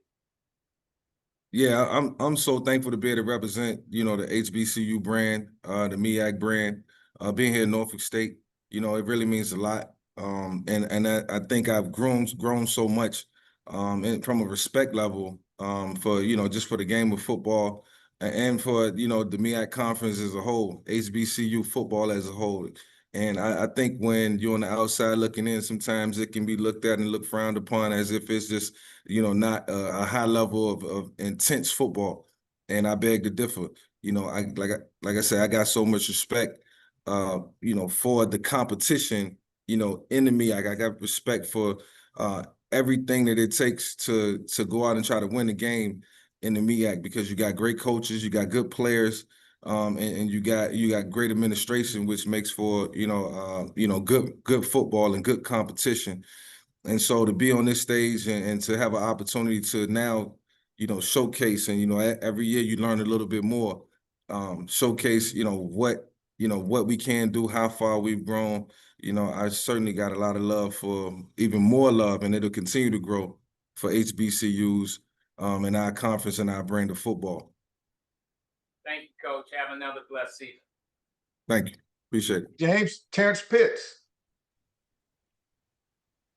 Q: Yeah, I'm so thankful to be able to represent, the HBCU brand, the MEAC brand, being here in Norfolk State. It really means a lot. And I think I've grown so much and from a respect level for, just for the game of football and for, the MEAC conference as a whole, HBCU football as a whole. And I think when you're on the outside looking in, sometimes it can be looked at and looked frowned upon as if it's just, not a high level of intense football. And I beg to differ. Like I said, I got so much respect, for the competition, in the MEAC. I got respect for everything that it takes to go out and try to win the game in the MEAC, because you got great coaches, you got good players, and you got great administration, which makes for good football and good competition. And so to be on this stage and to have an opportunity to now showcase, and every year you learn a little bit more, showcase what we can do, how far we've grown. I certainly got a lot of love for, even more love, and it'll continue to grow for HBCUs and our conference and our brand of football.
J: Thank you, Coach. Have another blessed season.
Q: Thank you. Appreciate it.
C: James Terrence Pitts.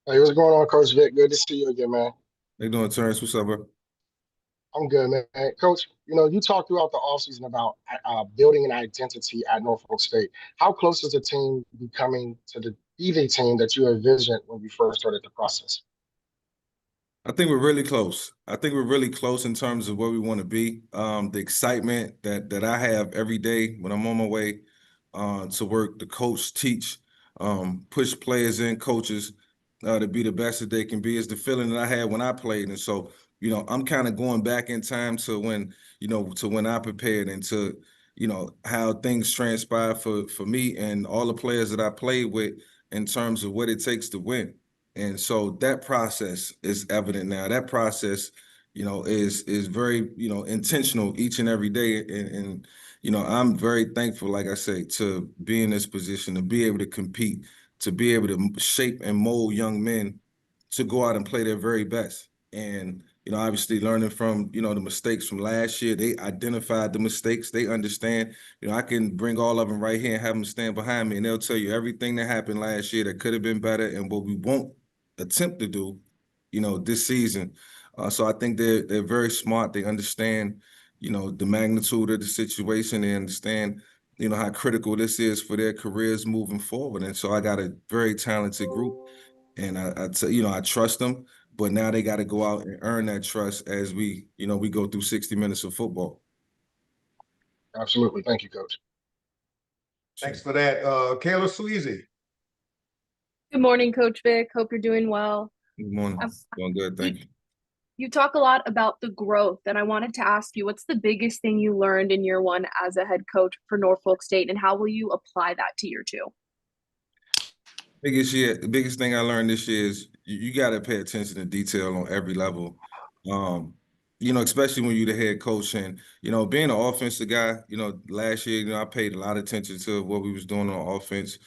H: Hey, what's going on, Coach Vic? Good to see you again, man.
Q: How you doing, Terrence? What's up, bro?
H: I'm good, man. Coach, you talked throughout the offseason about building an identity at Norfolk State. How close is the team becoming to be the team that you envisioned when you first started the process?
Q: I think we're really close. I think we're really close in terms of where we want to be. The excitement that I have every day when I'm on my way to work, to coach, teach, push players and coaches to be the best that they can be is the feeling that I had when I played. And so, I'm kind of going back in time to when, to when I prepared and to, how things transpired for me and all the players that I played with in terms of what it takes to win. And so that process is evident now. That process, is very, intentional each and every day. And I'm very thankful, like I say, to be in this position, to be able to compete, to be able to shape and mold young men to go out and play their very best. And, obviously learning from, the mistakes from last year, they identified the mistakes, they understand, I can bring all of them right here and have them stand behind me and they'll tell you everything that happened last year that could have been better and what we won't attempt to do, this season. So I think they're very smart. They understand, the magnitude of the situation. They understand, how critical this is for their careers moving forward. And so I got a very talented group, and I trust them. But now they got to go out and earn that trust as we go through 60 minutes of football.
H: Absolutely. Thank you, Coach.
C: Thanks for that. Kayla Sweezy.
N: Good morning, Coach Vic. Hope you're doing well.
Q: Good morning. Doing good. Thank you.
N: You talk a lot about the growth, and I wanted to ask you, what's the biggest thing you learned in year one as a head coach for Norfolk State, and how will you apply that to year two?
Q: The biggest thing I learned this year is you got to pay attention to detail on every level. Especially when you're the head coach and, being an offensive guy, last year, I paid a lot of attention to what we was doing on offense.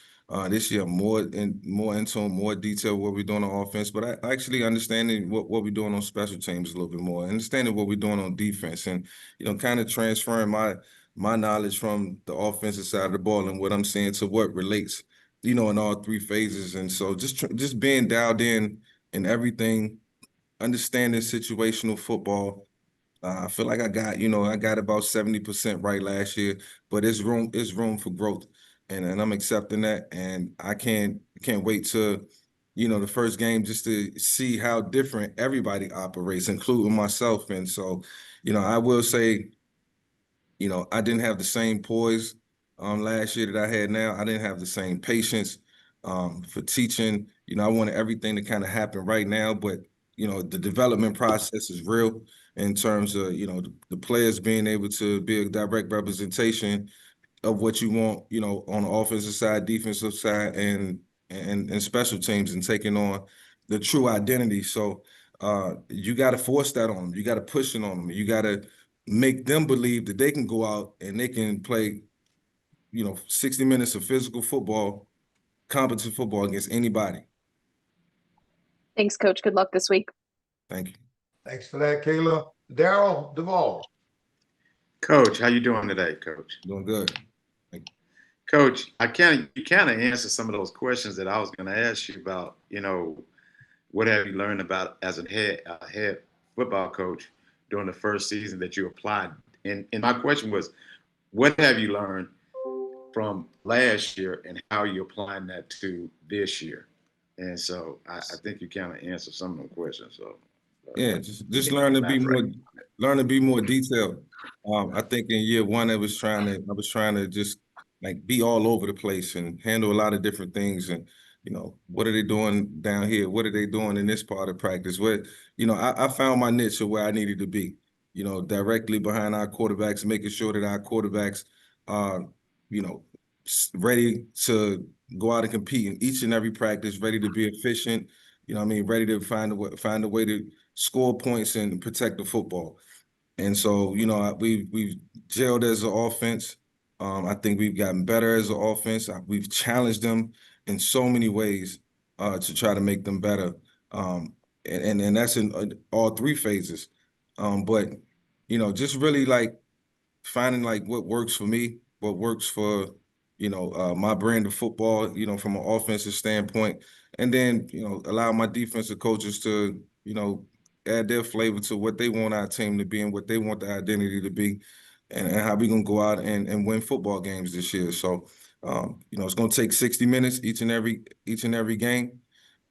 Q: This year, more into more detail what we're doing on offense, but I actually understanding what we're doing on special teams a little bit more, understanding what we're doing on defense and, kind of transferring my knowledge from the offensive side of the ball and what I'm seeing to what relates, in all three phases. And so just being dialed in everything, understanding situational football. I feel like I got about 70% right last year, but it's room for growth. And I'm accepting that. And I can't wait to, the first game just to see how different everybody operates, including myself. And so, I will say, I didn't have the same poise last year that I had now. I didn't have the same patience for teaching. I wanted everything to kind of happen right now, but the development process is real in terms of, the players being able to be a direct representation of what you want, on the offensive side, defensive side, and special teams, and taking on the true identity. So you got to force that on them. You got to push it on them. You got to make them believe that they can go out and they can play, 60 minutes of physical football, competent football against anybody.
N: Thanks, Coach. Good luck this week.
Q: Thank you.
C: Thanks for that, Kayla. Daryl Duvall.
R: Coach, how you doing today, Coach?
Q: Doing good.
R: Coach, you kind of answered some of those questions that I was going to ask you about. What have you learned about as a head football coach during the first season that you applied? And my question was, what have you learned from last year and how you're applying that to this year? And so I think you kind of answered some of those questions. So
Q: yeah, just learn to be more detailed. I think in year one I was trying to just like be all over the place and handle a lot of different things. And what are they doing down here? What are they doing in this part of practice? I found my niche of where I needed to be, directly behind our quarterbacks, making sure that our quarterbacks are, ready to go out and compete in each and every practice, ready to be efficient, ready to find a way to score points and protect the football. And so, we've gelled as an offense. I think we've gotten better as an offense. We've challenged them in so many ways to try to make them better. And that's in all three phases. But, just really like finding like what works for me, what works for, my brand of football, from an offensive standpoint, and then, allow my defensive coaches to, add their flavor to what they want our team to be and what they want the identity to be, and how we gonna go out and win football games this year. So, it's gonna take 60 minutes each and every game,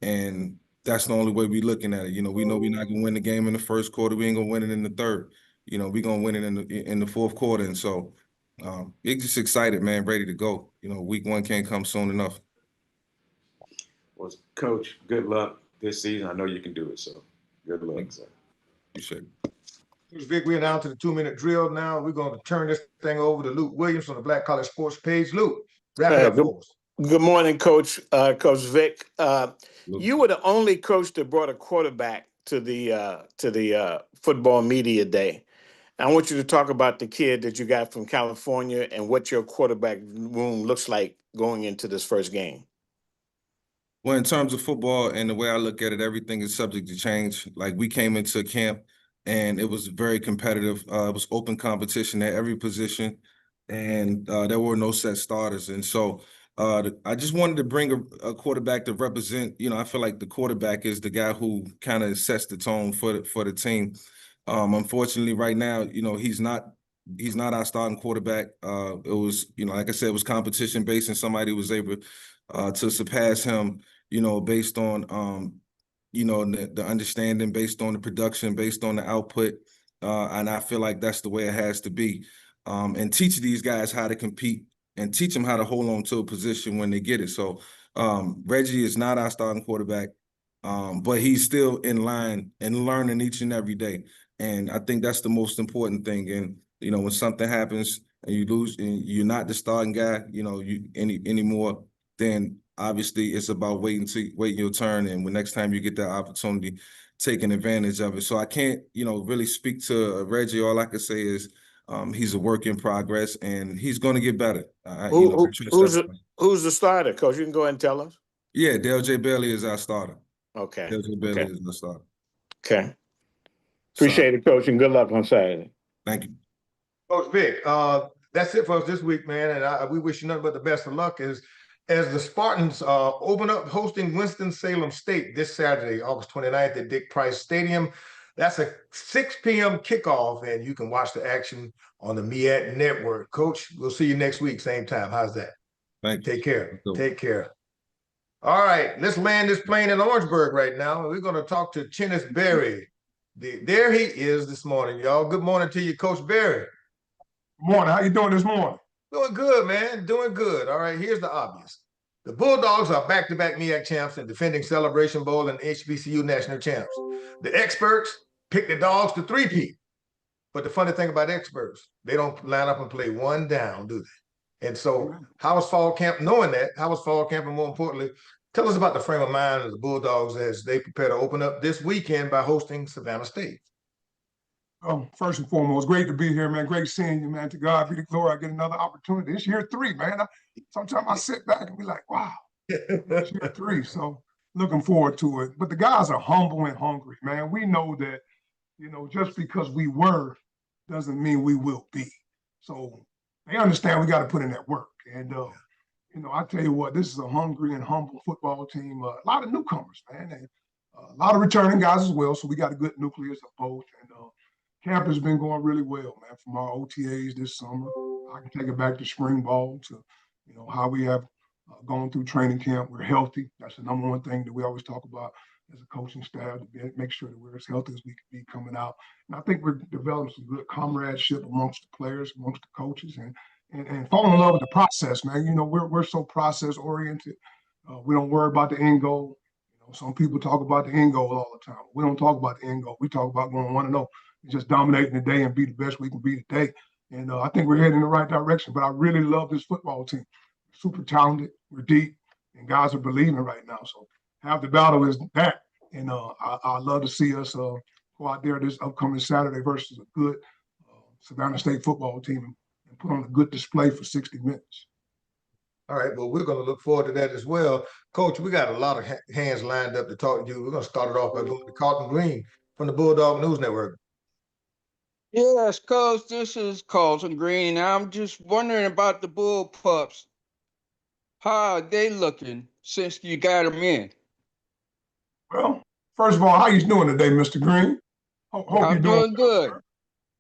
Q: and that's the only way we're looking at it. We know we're not gonna win the game in the first quarter. We ain't gonna win it in the third. We're gonna win it in the fourth quarter, and so. We're just excited, man, ready to go. Week 1 can't come soon enough.
R: Well, Coach, good luck this season. I know you can do it, so good luck, sir.
Q: Appreciate it.
C: Coach Vic, we're down to the 2-minute drill now. We're going to turn this thing over to Luke Williams on the Black College Sports page. Luke, wrap it up for us.
F: Good morning, Coach. Coach Vic. You were the only coach that brought a quarterback to the football media day. I want you to talk about the kid that you got from California and what your quarterback room looks like going into this first game.
Q: Well, in terms of football and the way I look at it, everything is subject to change. Like, we came into camp and it was very competitive. It was open competition at every position, and there were no set starters. And so I just wanted to bring a quarterback to represent. I feel like the quarterback is the guy who kind of sets the tone for the team. Unfortunately, right now, he's not our starting quarterback. It was, like I said, it was competition based, and somebody was able to surpass him, based on, the understanding, based on the production, based on the output. And I feel like that's the way it has to be. And teach these guys how to compete and teach them how to hold on to a position when they get it. So Reggie is not our starting quarterback, but he's still in line and learning each and every day. And I think that's the most important thing. And, when something happens and you lose and you're not the starting guy, anymore, then obviously it's about waiting your turn. And when next time you get that opportunity, taking advantage of it. So I can't, really speak to Reggie. All I can say is he's a work in progress, and he's going to get better.
F: Who's the starter, Coach? You can go ahead and tell us.
Q: Yeah, Dale J. Bailey is our starter.
F: Okay.
Q: Dale J. Bailey is our starter.
F: Okay. Appreciate it, Coach, and good luck on Saturday.
Q: Thank you.
C: Coach Vic, that's it for us this week, man. And we wish you nothing but the best of luck as the Spartans open up hosting Winston-Salem State this Saturday, August 29th at Dick Price Stadium. That's a 6 p.m. kickoff, and you can watch the action on the MEAC network. Coach, we'll see you next week, same time. How's that?
Q: Thank you.
C: Take care. Take care. All right, let's land this plane in Orangeburg right now. We're going to talk to Kenneth Berry. There he is this morning, y'all. Good morning to you, Coach Berry.
S: Good morning. How you doing this morning?
C: Doing good, man. Doing good. All right, here's the obvious. The Bulldogs are back-to-back MEAC champs and defending Celebration Bowl and HBCU national champs. The experts pick the Dogs to three-peat. But the funny thing about experts, they don't line up and play one down, do they? And so how was fall camp? Knowing that, how was fall camp? And more importantly, tell us about the frame of mind of the Bulldogs as they prepare to open up this weekend by hosting Savannah State.
S: First and foremost, great to be here, man. Great seeing you, man. To God be the glory. I get another opportunity. It's year 3, man. Sometimes I sit back and be like, wow, it's year 3. So looking forward to it. But the guys are humble and hungry, man. We know that, just because we were doesn't mean we will be. So they understand we got to put in that work. And, I tell you what, this is a hungry and humble football team. A lot of newcomers, man. And a lot of returning guys as well. So we got a good nucleus of both. And camp has been going really well, man, from our OTAs this summer. I can take it back to spring ball to, how we have gone through training camp. We're healthy. That's the number one thing that we always talk about as a coaching staff, to make sure that we're as healthy as we can be coming out. And I think we're developing some good comradeship amongst the players, amongst the coaches, and falling in love with the process, man. We're so process oriented. We don't worry about the end goal. Some people talk about the end goal all the time. We don't talk about the end goal. We talk about going 1-0. Just dominating the day and be the best we can be today. And I think we're heading in the right direction. But I really love this football team. Super talented. We're deep. And guys are believing right now. So half the battle is that. And I love to see us go out there this upcoming Saturday versus a good Savannah State football team and put on a good display for 60 minutes.
C: All right, well, we're going to look forward to that as well. Coach, we got a lot of hands lined up to talk to you. We're going to start it off by going to Carlton Green from the Bulldog News Network.
T: Yes, Coach, this is Carlton Green. I'm just wondering about the Bull Pups. How are they looking since you got them in?
S: Well, first of all, how you doing today, Mr. Green? Hope
T: I'm
S: you're doing
T: doing good.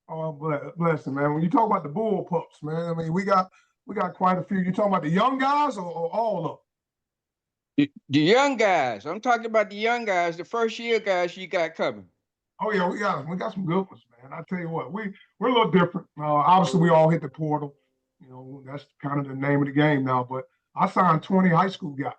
S: Oh, bless him, man. When you talk about the bull pups, man, I mean, we got quite a few. You talking about the young guys or all of them?
T: The young guys. I'm talking about the young guys, the first year guys you got coming.
S: Oh yeah, we got some good ones, man. I tell you what, we're a little different. Obviously, we all hit the portal. You know, that's kind of the name of the game now. But I signed 20 high school guys,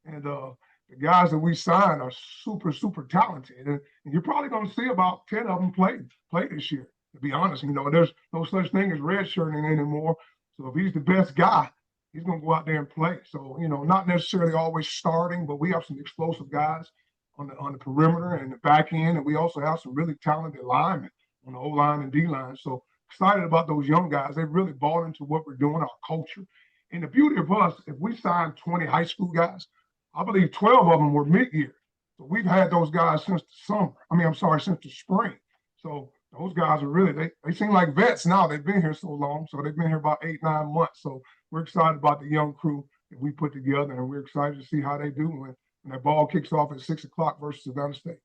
S: and the guys that we signed are super talented. And you're probably going to see about 10 of them play this year. To be honest, you know, there's no such thing as redshirting anymore. So if he's the best guy, he's going to go out there and play. So, you know, not necessarily always starting, but we have some explosive guys on the perimeter and the back end, and we also have some really talented linemen on the O-line and D-line. So excited about those young guys. They've really bought into what we're doing, our culture. And the beauty of us, if we signed 20 high school guys, I believe 12 of them were mid-year. So we've had those guys since the spring. So those guys are really, they seem like vets now. They've been here so long. So they've been here about 8-9 months. So we're excited about the young crew that we put together, and we're excited to see how they do when that ball kicks off at 6 o'clock versus Savannah State.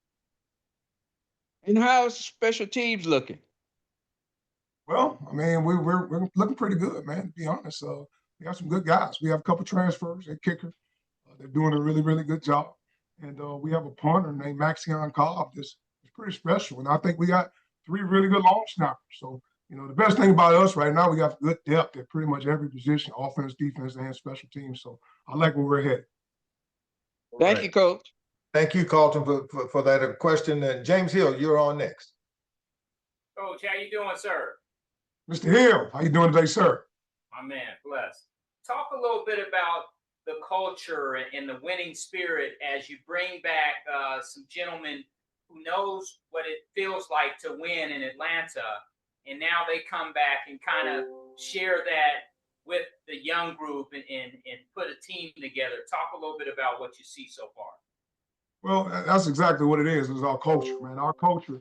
T: And how's special teams looking?
S: Well, I mean, we're looking pretty good, man, to be honest. We have some good guys. We have a couple transfers at kicker. They're doing a really good job. And we have a punter named Maxion Cobb that's pretty special. And I think we got 3 really good long snappers. So, you know, the best thing about us right now, we got good depth at pretty much every position, offense, defense, and special teams. So I like where we're headed.
T: Thank you, Coach.
C: Thank you, Carlton, for that question. And James Hill, you're on next.
J: Coach, how you doing, sir?
S: Mr. Hill, how you doing today, sir?
J: My man, blessed. Talk a little bit about the culture and the winning spirit as you bring back some gentlemen who knows what it feels like to win in Atlanta, and now they come back and kind of share that with the young group and put a team together. Talk a little bit about what you see so far.
S: Well, that's exactly what it is our culture, man. Our culture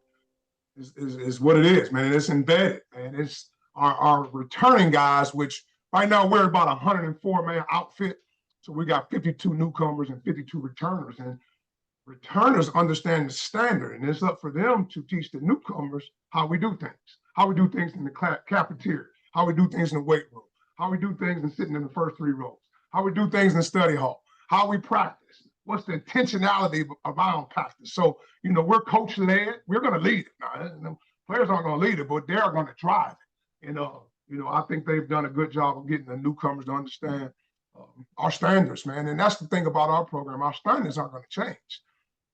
S: is what it is, man. And it's embedded, man. It's our returning guys, which right now we're about a 104-man outfit. So we got 52 newcomers and 52 returners. And returners understand the standard, and it's up for them to teach the newcomers how we do things in the cafeteria, how we do things in the weight room, how we do things in sitting in the first 3 rows, how we do things in the study hall, how we practice, what's the intentionality of our practice. So, you know, we're coach-led. We're going to lead it. Now, players aren't going to lead it, but they're going to drive it. And, you know, I think they've done a good job of getting the newcomers to understand our standards, man. And that's the thing about our program. Our standards aren't going to change.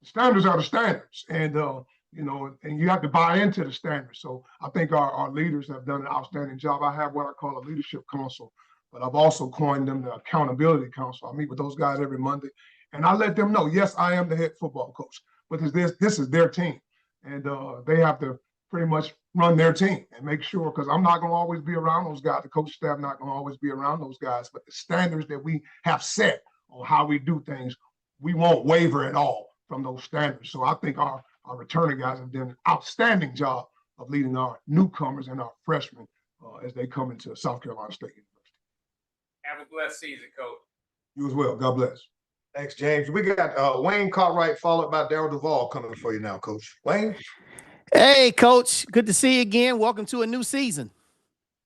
S: The standards are the standards. And, you know, and you have to buy into the standards. So I think our leaders have done an outstanding job. I have what I call a leadership council, but I've also coined them the accountability council. I meet with those guys every Monday, and I let them know, yes, I am the head football coach, but this is their team. And they have to pretty much run their team and make sure, because I'm not going to always be around those guys. The coach staff not going to always be around those guys, but the standards that we have set on how we do things, we won't waver at all from those standards. So I think our returning guys have done an outstanding job of leading our newcomers and our freshmen as they come into South Carolina State University.
J: Have a blessed season, Coach.
S: You as well. God bless.
C: Thanks, James. We got Wayne Cartwright followed by Darryl Duvall coming for you now, Coach. Wayne?
K: Hey, Coach. Good to see you again. Welcome to a new season.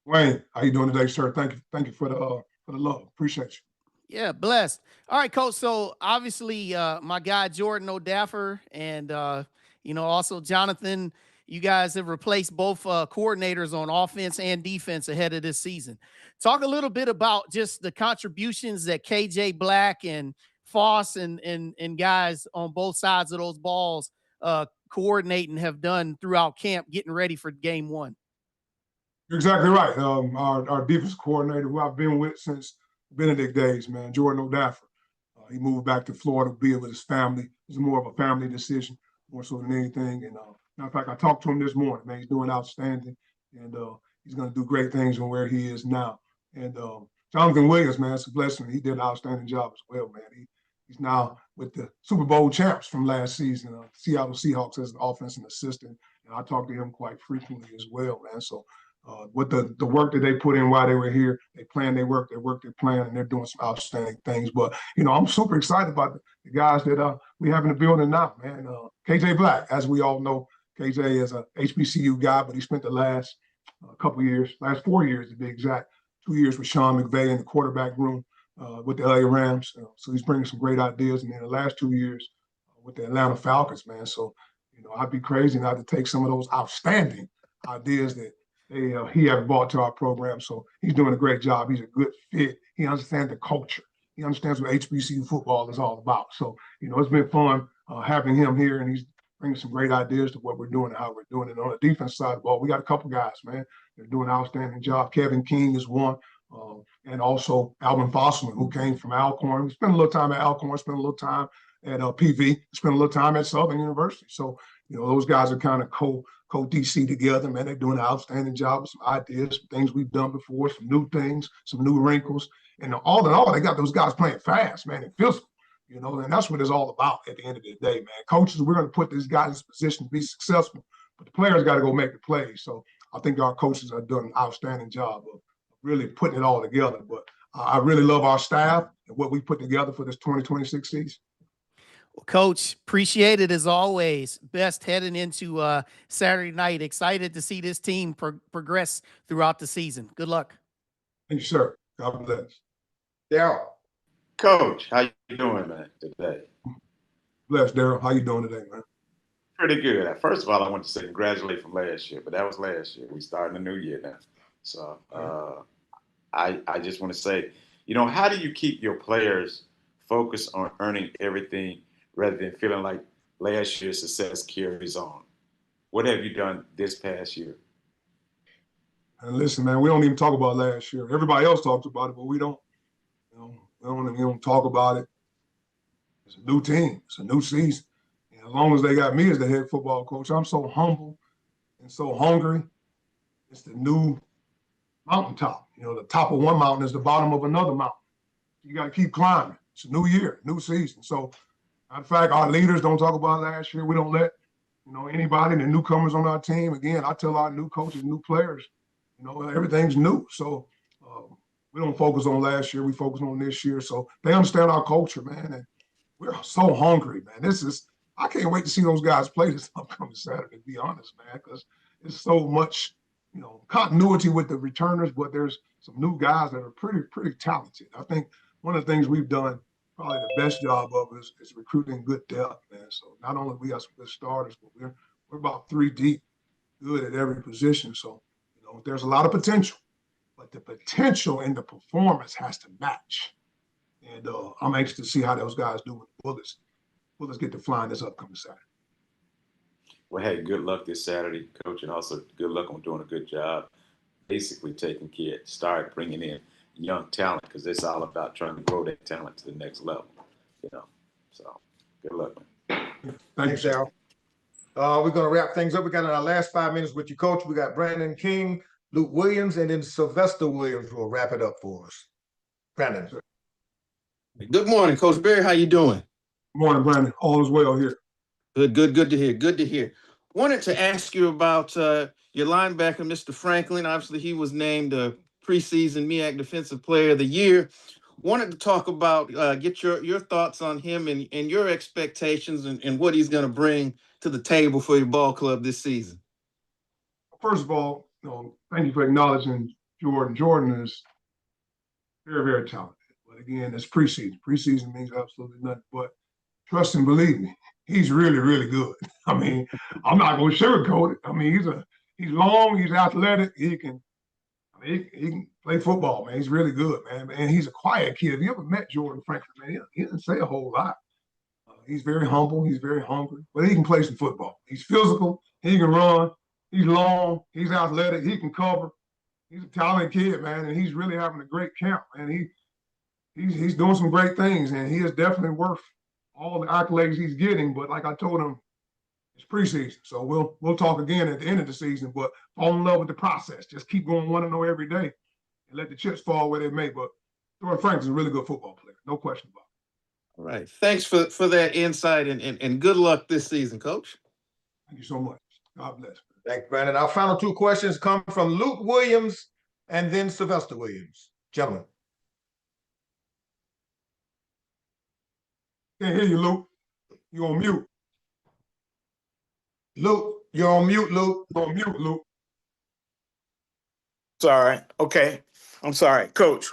S: Wayne, how you doing today, sir? Thank you for the love. Appreciate you.
K: Yeah, blessed. All right, Coach. So obviously, my guy Jordan O'Daffer and you know, also Jonathan, you guys have replaced both coordinators on offense and defense ahead of this season. Talk a little bit about just the contributions that KJ Black and Foss and guys on both sides of those balls coordinating have done throughout camp, getting ready for game 1.
S: You're exactly right. Our defense coordinator, who I've been with since Benedict days, man, Jordan O'Daffer. He moved back to Florida to be with his family. It's more of a family decision, more so than anything. And matter of fact, I talked to him this morning, man. He's doing outstanding, and he's going to do great things from where he is now. And Jonathan Williams, man, it's a blessing. He did an outstanding job as well, man. He's now with the Super Bowl champs from last season, Seattle Seahawks as an offensive assistant. And I talk to him quite frequently as well, man. So with the work that they put in while they were here. They planned their work, their plan, and they're doing some outstanding things. But, I'm super excited about the guys that we have in the building now, man. KJ Black, as we all know, KJ is a HBCU guy, but he spent the last last 4 years to be exact, 2 years with Sean McVay in the quarterback room with the LA Rams. So he's bringing some great ideas. And then the last 2 years with the Atlanta Falcons, man. So, I'd be crazy not to take some of those outstanding ideas that he has brought to our program. So he's doing a great job. He's a good fit. He understands the culture. He understands what HBCU football is all about. So, it's been fun having him here, and he's bringing some great ideas to what we're doing and how we're doing it. On the defense side of the ball, we got a couple guys, man. They're doing an outstanding job. Kevin King is one, and also Alvin Fosselman, who came from Alcorn. We spent a little time at Alcorn, spent a little time at PV, spent a little time at Southern University. So, those guys are kind of co-DC together, man. They're doing an outstanding job with some ideas, some things we've done before, some new things, some new wrinkles. And all in all, they got those guys playing fast, man, and physical, and that's what it's all about at the end of the day, man. Coaches, we're going to put these guys in position to be successful, but the players got to go make the plays. So I think our coaches are doing an outstanding job of really putting it all together. But I really love our staff and what we put together for this 2026 season.
K: Well, Coach, appreciate it as always. Best heading into Saturday night. Excited to see this team progress throughout the season. Good luck.
S: Thank you, sir. God bless.
R: Daryl. Coach, how you doing, man, today?
S: Bless, Daryl. How you doing today, man?
R: Pretty good. First of all, I want to say congratulations from last year, but that was last year. We starting a new year now. So I just want to say, how do you keep your players focused on earning everything rather than feeling like last year's success carries on? What have you done this past year?
S: And listen, man, we don't even talk about last year. Everybody else talks about it, but we don't. We don't talk about it. It's a new team. It's a new season. And as long as they got me as the head football coach, I'm so humble and so hungry. It's the new mountaintop. The top of one mountain is the bottom of another mountain. You got to keep climbing. It's a new year, new season. So, in fact, our leaders don't talk about last year. We don't let, anybody, the newcomers on our team. Again, I tell our new coaches, new players, everything's new. So we don't focus on last year. We focus on this year. So they understand our culture, man. And we're so hungry, man. I can't wait to see those guys play this upcoming Saturday, to be honest, man, because it's so much, continuity with the returners, but there's some new guys that are pretty talented. I think one of the things we've done probably the best job of is recruiting good depth, man. So not only we got some good starters, but we're about 3 deep, good at every position. So, there's a lot of potential, but the potential and the performance has to match. And I'm anxious to see how those guys do with the Bullets. Bullets get to flying this upcoming Saturday.
R: Well, hey, good luck this Saturday, Coach, and also good luck on doing a good job, basically start bringing in young talent, because it's all about trying to grow that talent to the next level, So good luck, man.
S: Thanks,
C: Daryl. We're going to wrap things up. We got in our last 5 minutes with you, Coach. We got Brandon King, Luke Williams, and then Sylvester Williams will wrap it up for us. Brandon.
E: Good morning, Coach Berry. How you doing?
S: Good morning, Brandon. All is well here.
E: Good to hear. Wanted to ask you about your linebacker, Mr. Franklin. Obviously, he was named the preseason MEAC Defensive Player of the Year. Wanted to talk about, get your thoughts on him and your expectations and what he's going to bring to the table for your ball club this season.
S: First of all, thank you for acknowledging Jordan. Jordan is very, very talented. But again, it's preseason. Preseason means absolutely nothing. But trust and believe me, he's really, really good. I mean, I'm not going to sugarcoat it. I mean, he's long, he's athletic, he can play football, man. He's really good, man. And he's a quiet kid. Have you ever met Jordan Franklin, man? He doesn't say a whole lot. He's very humble. He's very hungry. But he can play some football. He's physical. He can run. He's long. He's athletic. He can cover. He's a talented kid, man. And he's really having a great camp, man. He's doing some great things, and he is definitely worth all the accolades he's getting. But like I told him, it's preseason, so we'll talk again at the end of the season. But fall in love with the process. Just keep going 1-0 every day, and let the chips fall where they may. But Jordan Franklin's a really good football player, no question about it.
E: All right, thanks for that insight and good luck this season, Coach.
S: Thank you so much. God bless.
C: Thanks, Brandon. Our final two questions come from Luke Williams and then Sylvester Williams. Gentlemen.
S: Can't hear you, Luke. You on mute.
C: Luke, you're on mute, Luke.
S: You're on mute, Luke.
F: Sorry. Okay. I'm sorry, Coach.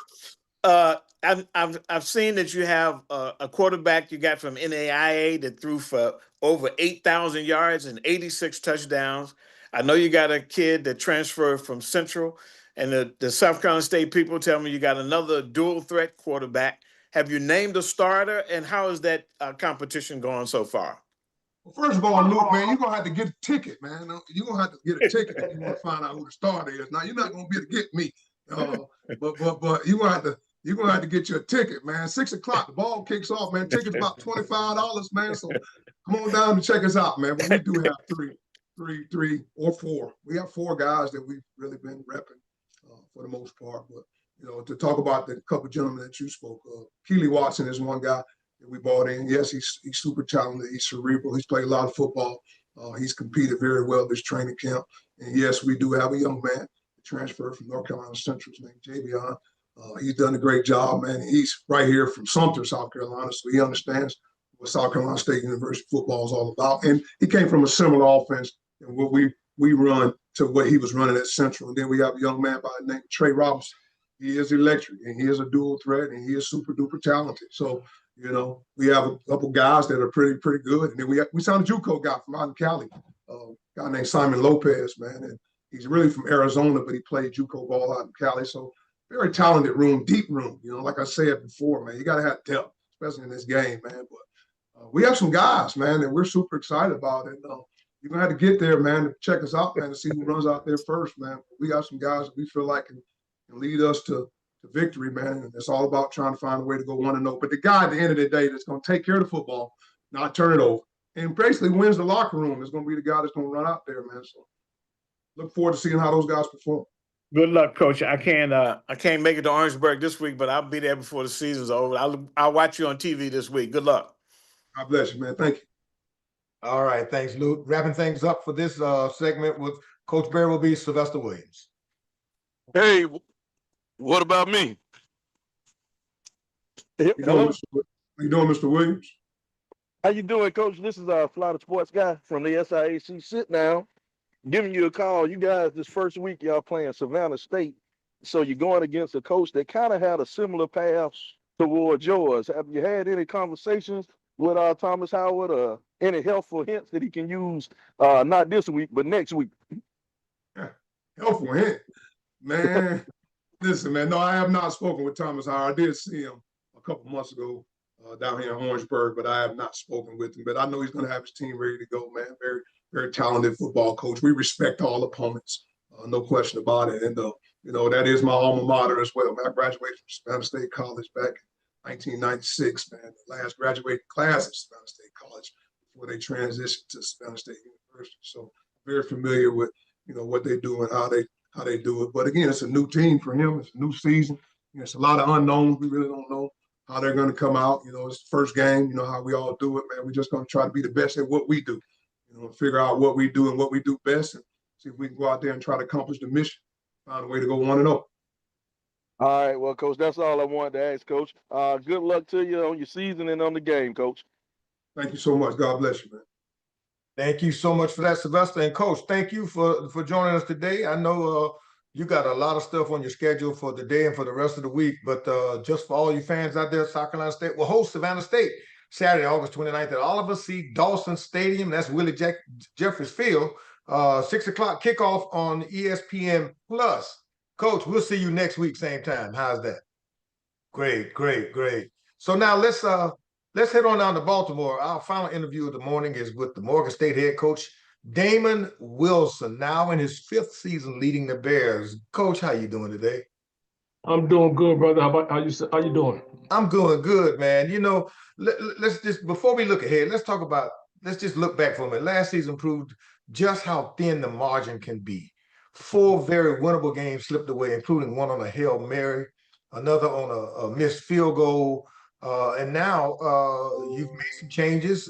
F: I've seen that you have a quarterback you got from NAIA that threw for over 8,000 yards and 86 touchdowns. I know you got a kid that transferred from Central, and the South Carolina State people tell me you got another dual threat quarterback. Have you named a starter, and how is that competition going so far?
S: Well, first of all, Luke, man, you're going to have to get a ticket, man. You're going to have to get a ticket if you want to find out who the starter is. Now, you're not going to be able to get me, but you're going to have to get you a ticket, man. 6 o'clock, the ball kicks off, man. Tickets about $25, man. So come on down and check us out, man. But we do have three or four. We have 4 guys that we've really been repping for the most part. But, to talk about the couple of gentlemen that you spoke of, Keely Watson is one guy that we brought in. Yes, he's super talented. He's cerebral. He's played a lot of football. He's competed very well this training camp. And yes, we do have a young man that transferred from North Carolina Central named Javion. He's done a great job, man. He's right here from Sumter, South Carolina, so he understands what South Carolina State University football is all about. And he came from a similar offense than what we run to what he was running at Central. And then we have a young man by the name of Trey Robinson. He is electric, and he is a dual threat, and he is super duper talented. So, we have a couple guys that are pretty good. And then we signed a JUCO guy from out in Cali, a guy named Simon Lopez, man. And he's really from Arizona, but he played JUCO ball out in Cali. So very talented room, deep room. Like I said before, man, you got to have depth, especially in this game, man. But we have some guys, man, that we're super excited about. And you're going to have to get there, man, to check us out, man, to see who runs out there first, man. We got some guys that we feel like can lead us to victory, man. And it's all about trying to find a way to go 1-0. But the guy at the end of the day that's going to take care of the football, not turn it over, and basically wins the locker room is going to be the guy that's going to run out there, man. So look forward to seeing how those guys perform.
F: Good luck, Coach. I can't make it to Orangeburg this week, but I'll be there before the season's over. I'll watch you on TV this week. Good luck.
S: God bless you, man. Thank you.
C: All right, thanks, Luke. Wrapping things up for this segment with Coach Bear will be Sylvester Williams.
U: Hey, what about me?
S: How you doing, Mr. Williams?
U: How you doing, Coach? This is Florida Sports Guy from the SIAC Sit Down, giving you a call. You guys, this first week, y'all playing Savannah State, so you're going against a coach that kind of had a similar path towards yours. Have you had any conversations with Thomas Howard, or any helpful hints that he can use, not this week, but next week?
S: Yeah, helpful hint, man. Listen, man, no, I have not spoken with Thomas Howard. I did see him a couple months ago down here in Orangeburg, but I have not spoken with him. But I know he's going to have his team ready to go, man. Very, very talented football coach. We respect all opponents, no question about it. And, that is my alma mater as well, man. I graduated from Savannah State College back in 1996, man. The last graduating class of Savannah State College before they transitioned to Savannah State University. So very familiar with, what they do and how they do it. But again, it's a new team for him. It's a new season. It's a lot of unknowns. We really don't know how they're going to come out. It's the first game. How we all do it, man. We're just going to try to be the best at what we do. Figure out what we do and what we do best, and see if we can go out there and try to accomplish the mission. Find a way to go 1-0.
U: All right, well, Coach, that's all I wanted to ask, Coach. Good luck to you on your season and on the game, Coach.
S: Thank you so much. God bless you, man.
C: Thank you so much for that, Sylvester. And Coach, thank you for joining us today. I know you got a lot of stuff on your schedule for the day and for the rest of the week, but just for all you fans out there, South Carolina State will host Savannah State Saturday, August 29th at Oliver C. Dawson Stadium. That's Willie Jeffries Field. 6 o'clock kickoff on ESPN Plus. Coach, we'll see you next week, same time. How's that? Great. So now let's head on down to Baltimore. Our final interview of the morning is with the Morgan State head coach, Damon Wilson, now in his 5th season leading the Bears. Coach, how you doing today?
V: I'm doing good, brother. How you doing?
C: I'm doing good, man. Let's just, before we look ahead, let's just look back for a minute. Last season proved just how thin the margin can be. 4 very winnable games slipped away, including one on a Hail Mary, another on a missed field goal. And now you've made some changes.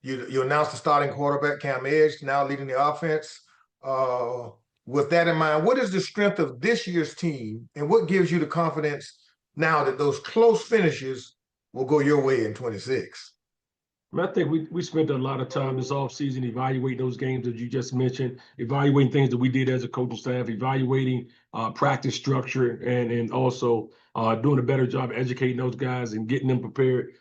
C: You announced the starting quarterback, Cam Edge, now leading the offense. with that in mind, what is the strength of this year's team, and what gives you the confidence now that those close finishes will go your way in 26?
V: I think we spent a lot of time this offseason evaluating those games that you just mentioned, evaluating things that we did as a coaching staff, evaluating practice structure, and also doing a better job educating those guys and getting them prepared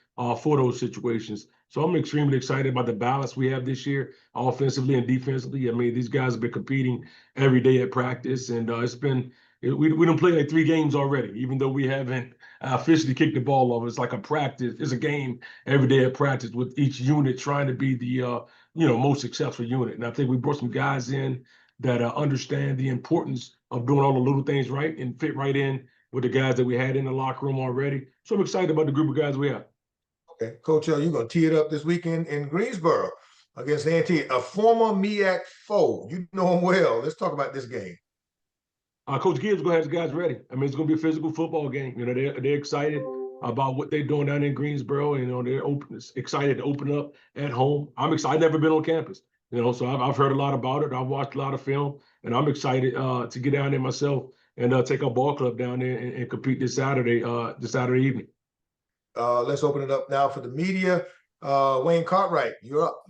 V: for those situations. So I'm extremely excited about the balance we have this year, offensively and defensively. I mean, these guys have been competing every day at practice, and we done played like 3 games already, even though we haven't officially kicked the ball off. It's like a practice. It's a game every day at practice with each unit trying to be the most successful unit. And I think we brought some guys in that understand the importance of doing all the little things right and fit right in with the guys that we had in the locker room already. So I'm excited about the group of guys we have.
C: Okay, Coach L, you're going to tee it up this weekend in Greensboro against A&T, a former MEAC foe. You know him well. Let's talk about this game.
V: Coach Gibbs going to have his guys ready. I mean, it's going to be a physical football game. You know, they're excited about what they're doing down in Greensboro. You know, they're excited to open up at home. I'm excited. I've never been on campus. You know, so I've heard a lot about it. I've watched a lot of film, and I'm excited to get down there myself and take our ball club down there and compete this Saturday evening.
C: Let's open it up now for the media. Wayne Cartwright, you're up.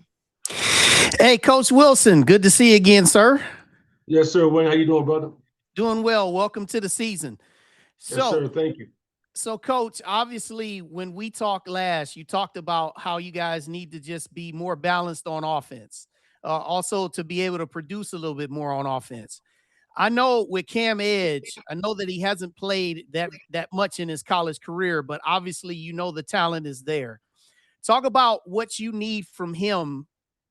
K: Hey, Coach Wilson, good to see you again, sir.
V: Yes, sir. Wayne, how you doing, brother?
K: Doing well. Welcome to the season.
V: Yes, sir. Thank you.
K: So, Coach, obviously, when we talked last, you talked about how you guys need to just be more balanced on offense, also to be able to produce a little bit more on offense. I know with Cam Edge, I know that he hasn't played that much in his college career, but obviously, you know, the talent is there. Talk about what you need from him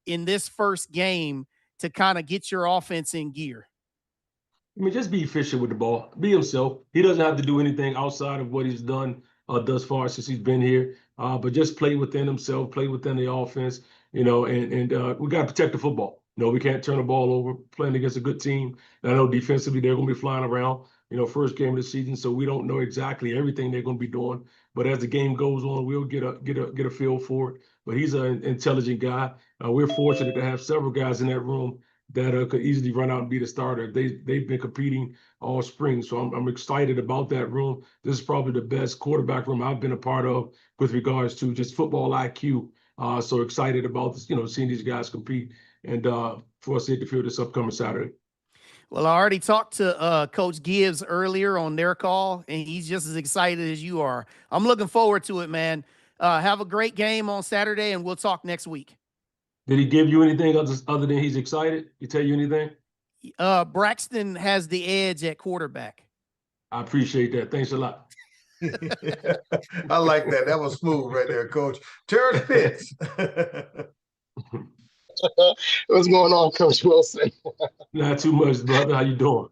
K: in this first game to kind of get your offense in gear.
V: I mean, just be efficient with the ball. Be himself. He doesn't have to do anything outside of what he's done thus far since he's been here. But just play within himself, play within the offense, you know, and we got to protect the football. You know, we can't turn the ball over playing against a good team. And I know defensively they're going to be flying around, you know, first game of the season. So we don't know exactly everything they're going to be doing. But as the game goes on, we'll get a feel for it. But he's an intelligent guy. We're fortunate to have several guys in that room that could easily run out and be the starter. They've been competing all spring, so I'm excited about that room. This is probably the best quarterback room I've been a part of with regards to just football IQ. So excited about this, you know, seeing these guys compete and for us to hit the field this upcoming Saturday.
K: Well, I already talked to Coach Gibbs earlier on their call, and he's just as excited as you are. I'm looking forward to it, man. Have a great game on Saturday, and we'll talk next week.
V: Did he give you anything other than he's excited? He tell you anything?
K: Braxton has the edge at quarterback.
V: I appreciate that. Thanks a lot.
C: I like that. That was smooth right there, Coach. Terrence Pitts.
H: What's going on, Coach Wilson?
V: Not too much, brother. How you doing?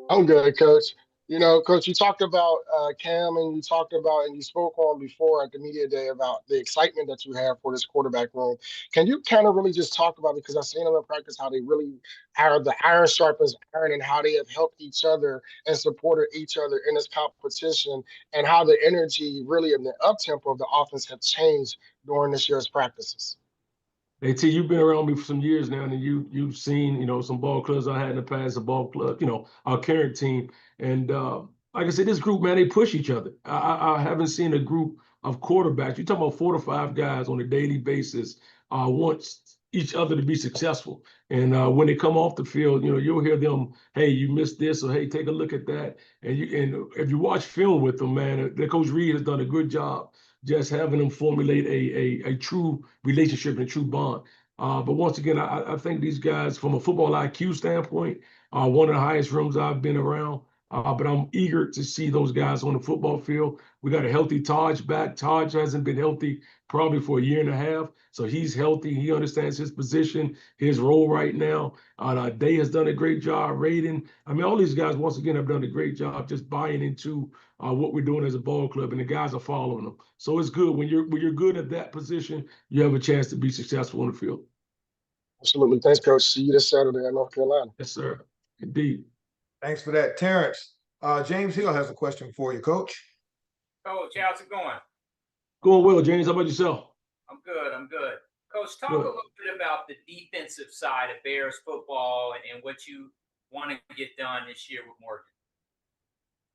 H: I'm good, Coach. You know, Coach, you talked about Cam, and you talked about, and you spoke on before at the media day about the excitement that you have for this quarterback room. Can you kind of really just talk about it? Because I've seen them in practice how they really are, the iron sharpens iron, and how they have helped each other and supported each other in this competition, and how the energy really and the up-tempo of the offense have changed during this year's practices.
V: Hey, T, you've been around me for some years now, and you've seen, you know, some ball clubs I had in the past, a ball club, you know, our current team. And like I said, this group, man, they push each other. I haven't seen a group of quarterbacks. You're talking about 4 to 5 guys on a daily basis want each other to be successful. And when they come off the field, you know, you'll hear them, hey, you missed this, or hey, take a look at that. And if you watch film with them, man, Coach Reed has done a good job just having them formulate a true relationship and a true bond. But once again, I think these guys, from a football IQ standpoint, are one of the highest rooms I've been around. But I'm eager to see those guys on the football field. We got a healthy Taj back. Taj hasn't been healthy probably for a year and a half. So he's healthy. He understands his position, his role right now. Day has done a great job. Raiden. I mean, all these guys, once again, have done a great job just buying into what we're doing as a ball club, and the guys are following them. So it's good. When you're good at that position, you have a chance to be successful on the field.
H: Absolutely. Thanks, Coach. See you this Saturday in North Carolina.
V: Yes, sir. Indeed.
C: Thanks for that, Terrence. James Hill has a question for you, Coach.
J: Coach, how's it going?
V: Going well, James. How about yourself?
J: I'm good. Coach, talk a little bit about the defensive side of Bears football and what you want to get done this year with Morgan.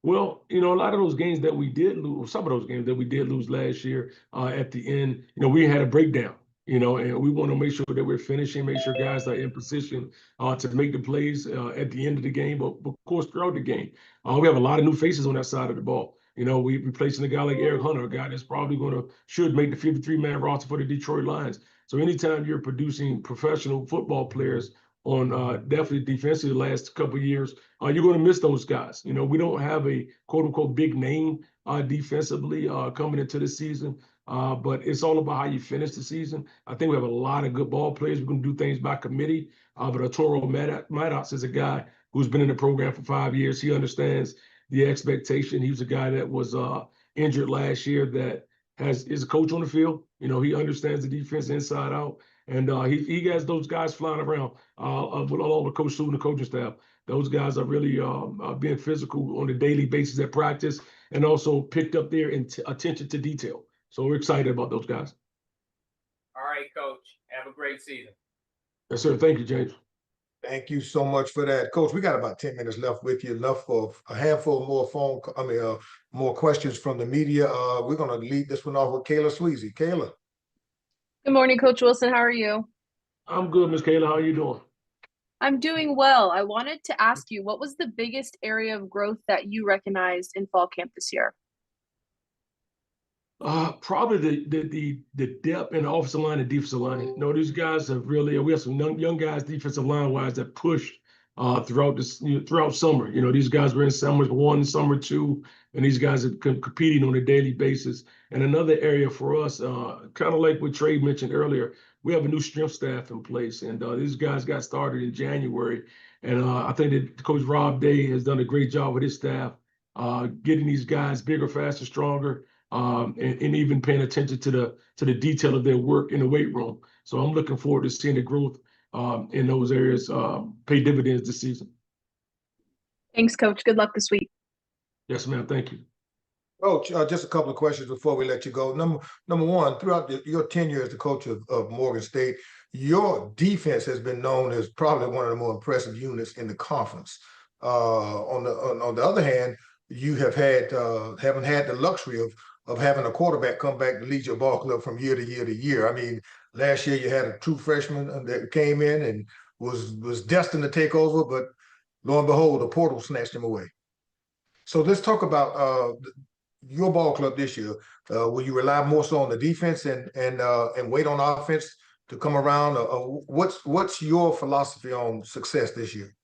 V: Well, a lot of those games that we did lose, some of those games that we did lose last year, at the end, we had a breakdown, and we want to make sure that we're finishing, make sure guys are in position to make the plays at the end of the game, but of course throughout the game. We have a lot of new faces on that side of the ball. We replacing a guy like Eric Hunter, a guy that's probably should make the 53-man roster for the Detroit Lions. So anytime you're producing professional football players on definitely defensively the last couple of years, you're going to miss those guys. We don't have a quote unquote big name defensively coming into the season, but it's all about how you finish the season. I think we have a lot of good ball players. We're going to do things by committee, but Arturo Maddox is a guy who's been in the program for 5 years. He understands the expectation. He was a guy that was injured last year that is a coach on the field. He understands the defense inside out. And he has those guys flying around with all the coach and the coaching staff. Those guys are really being physical on a daily basis at practice and also picked up their attention to detail. So we're excited about those guys.
J: All right, Coach. Have a great season.
V: Yes, sir. Thank you, James.
C: Thank you so much for that. Coach, we got about 10 minutes left with you, enough for a handful more more questions from the media. We're going to lead this one off with Kayla Sweezy. Kayla.
N: Good morning, Coach Wilson. How are you?
V: I'm good, Miss Kayla. How are you doing?
N: I'm doing well. I wanted to ask you, what was the biggest area of growth that you recognized in fall camp this year?
V: Probably the depth in the offensive line and defensive line. These guys have really, we have some young guys defensive line wise that pushed throughout summer. These guys were in summer 1, summer 2, and these guys are competing on a daily basis. And another area for us, kind of like what Trey mentioned earlier, we have a new strength staff in place, and these guys got started in January. And I think that Coach Rob Day has done a great job with his staff, getting these guys bigger, faster, stronger, and even paying attention to the detail of their work in the weight room. So I'm looking forward to seeing the growth in those areas pay dividends this season.
N: Thanks, Coach. Good luck this week.
V: Yes, ma'am. Thank you.
C: Coach, just a couple of questions before we let you go. Number one, throughout your tenure as the coach of Morgan State, your defense has been known as probably one of the more impressive units in the conference. On the other hand, you haven't had the luxury of having a quarterback come back to lead your ball club from year to year to year. I mean, last year you had a true freshman that came in and was destined to take over, but lo and behold, the portal snatched him away. So let's talk about your ball club this year. Will you rely more so on the defense and wait on offense to come around? What's your philosophy on success this year?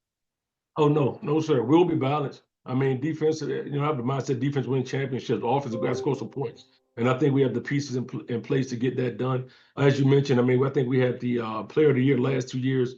V: Oh, no, sir. We'll be balanced. I mean, defense, I have the mindset defense win championships. Offense, we got to score some points. And I think we have the pieces in place to get that done. As you mentioned, I think we had the player of the year last 2 years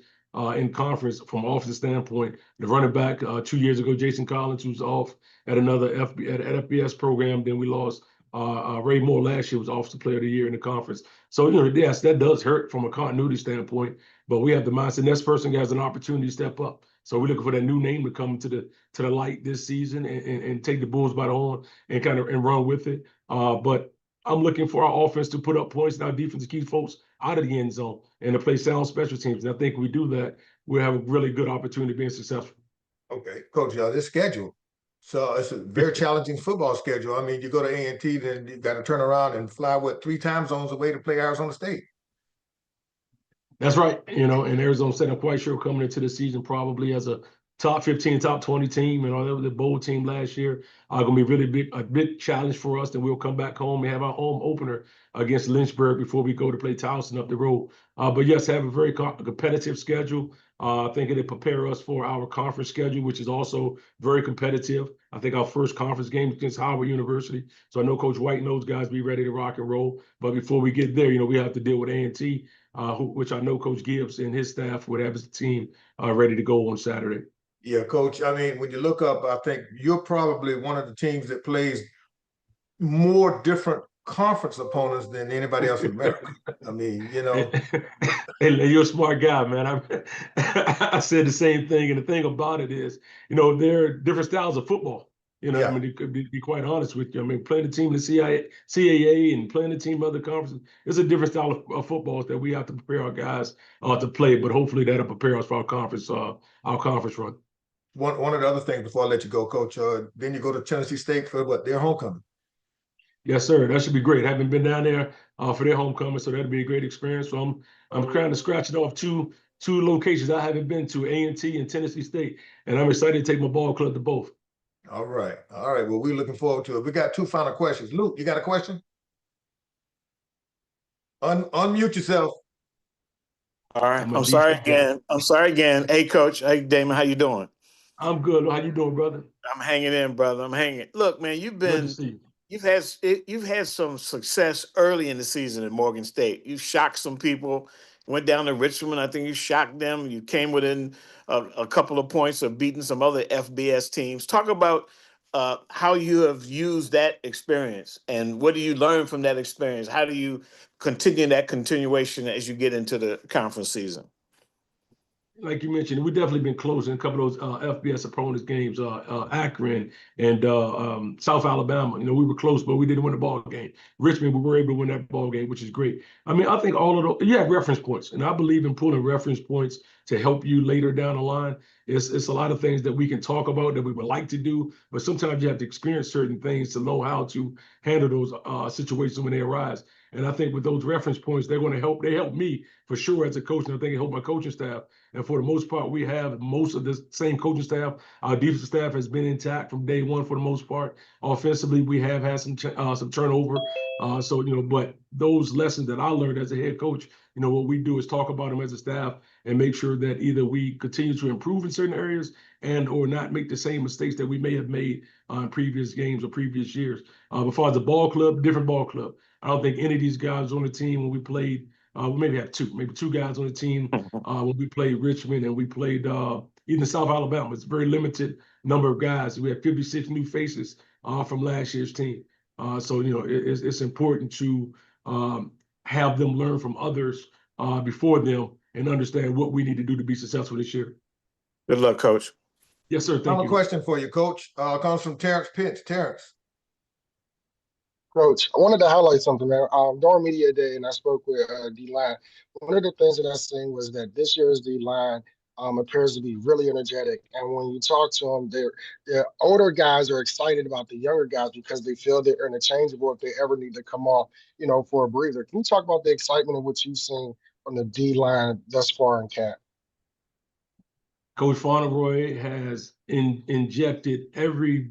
V: in conference from an offensive standpoint. The running back 2 years ago, Jason Collins, who's off at another FBS program. Then we lost Ray Moore last year, was offensive player of the year in the conference. So, yes, that does hurt from a continuity standpoint, but we have the mindset. Next person has an opportunity to step up. So we're looking for that new name to come to the light this season and take the Bulls by the horn and and run with it. But I'm looking for our offense to put up points and our defense to keep folks out of the end zone and to play sound special teams. And I think if we do that, we'll have a really good opportunity of being successful.
C: Okay, Coach, this schedule. So it's a very challenging football schedule. I mean, you go to A&T, then you got to turn around and fly 3 time zones away to play Arizona State.
V: That's right. And Arizona State, I'm quite sure coming into the season probably as a top 15, top 20 team, that was the bowl team last year. Going to be really a big challenge for us. Then we'll come back home and have our home opener against Lynchburg before we go to play Towson up the road. But yes, have a very competitive schedule. I think it'll prepare us for our conference schedule, which is also very competitive. I think our first conference game against Howard University. So I know Coach White knows guys be ready to rock and roll. But before we get there, we have to deal with A&T, which I know Coach Gibbs and his staff would have his team ready to go on Saturday.
C: Yeah, Coach. I mean, when you look up, I think you're probably one of the teams that plays more different conference opponents than anybody else in America. I mean,
V: Hey, you're a smart guy, man. I said the same thing. And the thing about it is, there are different styles of football. You know, I mean, to be quite honest with you, I mean, playing the team in the CAA and playing the team in other conferences, it's a different style of football that we have to prepare our guys to play. But hopefully that'll prepare us for our conference run.
C: One of the other things before I let you go, Coach, then you go to Tennessee State for what, their homecoming?
V: Yes, sir. That should be great. I haven't been down there for their homecoming, so that'll be a great experience. So I'm trying to scratch it off two locations I haven't been to, A&T and Tennessee State, and I'm excited to take my ball club to both.
C: All right. Well, we're looking forward to it. We got two final questions. Luke, you got a question? Unmute yourself.
F: All right. I'm sorry again. Hey, Coach. Hey, Damon. How you doing?
V: I'm good. How you doing, brother?
F: I'm hanging in, brother. I'm hanging. Look, man, you've had some success early in the season at Morgan State. You shocked some people. Went down to Richmond. I think you shocked them. You came within a couple of points of beating some other FBS teams. Talk about how you have used that experience and what do you learn from that experience? How do you continue that continuation as you get into the conference season?
V: Like you mentioned, we've definitely been close in a couple of those FBS opponents games, Akron and South Alabama. You know, we were close, but we didn't win the ball game. Richmond, we were able to win that ball game, which is great. I mean, I think all of those, you have reference points, and I believe in pulling reference points to help you later down the line. It's a lot of things that we can talk about that we would like to do, but sometimes you have to experience certain things to know how to handle those situations when they arise. And I think with those reference points, they're going to help. They help me for sure as a coach, and I think it helped my coaching staff. And for the most part, we have most of the same coaching staff. Our defensive staff has been intact from day one for the most part. Offensively, we have had some turnover. So, you know, but those lessons that I learned as a head coach, you know, what we do is talk about them as a staff and make sure that either we continue to improve in certain areas and or not make the same mistakes that we may have made in previous games or previous years. As far as the ball club, different ball club. I don't think any of these guys on the team when we played, we maybe had maybe two guys on the team when we played Richmond and we played even South Alabama. It's a very limited number of guys. We had 56 new faces from last year's team. So, you know, it's important to have them learn from others before them and understand what we need to do to be successful this year.
F: Good luck, Coach.
V: Yes, sir. Thank you.
C: I have a question for you, Coach. Comes from Terrence Pitts. Terrence.
H: Coach, I wanted to highlight something, man. During media day, and I spoke with D-line. One of the things that I seen was that this year's D-line appears to be really energetic. And when you talk to them, their older guys are excited about the younger guys because they feel they're interchangeable if they ever need to come off, you know, for a breather. Can you talk about the excitement of what you've seen from the D-line thus far in camp?
V: Coach Fauneroy has injected every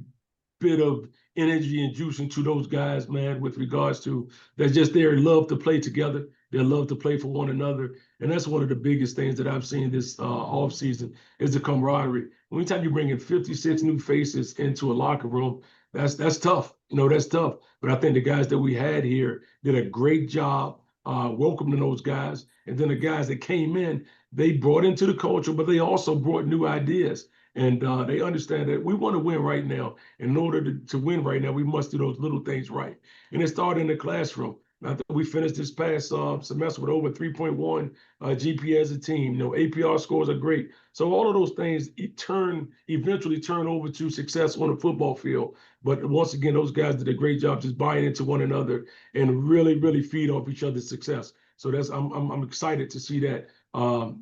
V: bit of energy and juice into those guys, man, with regards to they're just there, love to play together. They love to play for one another. And that's one of the biggest things that I've seen this offseason is the camaraderie. Anytime you bring in 56 new faces into a locker room, that's tough. You know, that's tough. But I think the guys that we had here did a great job welcoming those guys. And then the guys that came in, they brought into the culture, but they also brought new ideas. And they understand that we want to win right now. In order to win right now, we must do those little things right. And it started in the classroom. I think we finished this past semester with over 3.1 GPA as a team. You know, APR scores are great. So all of those things eventually turn over to success on the football field. But once again, those guys did a great job just buying into one another and really, really feed off each other's success. So that's I'm excited to see that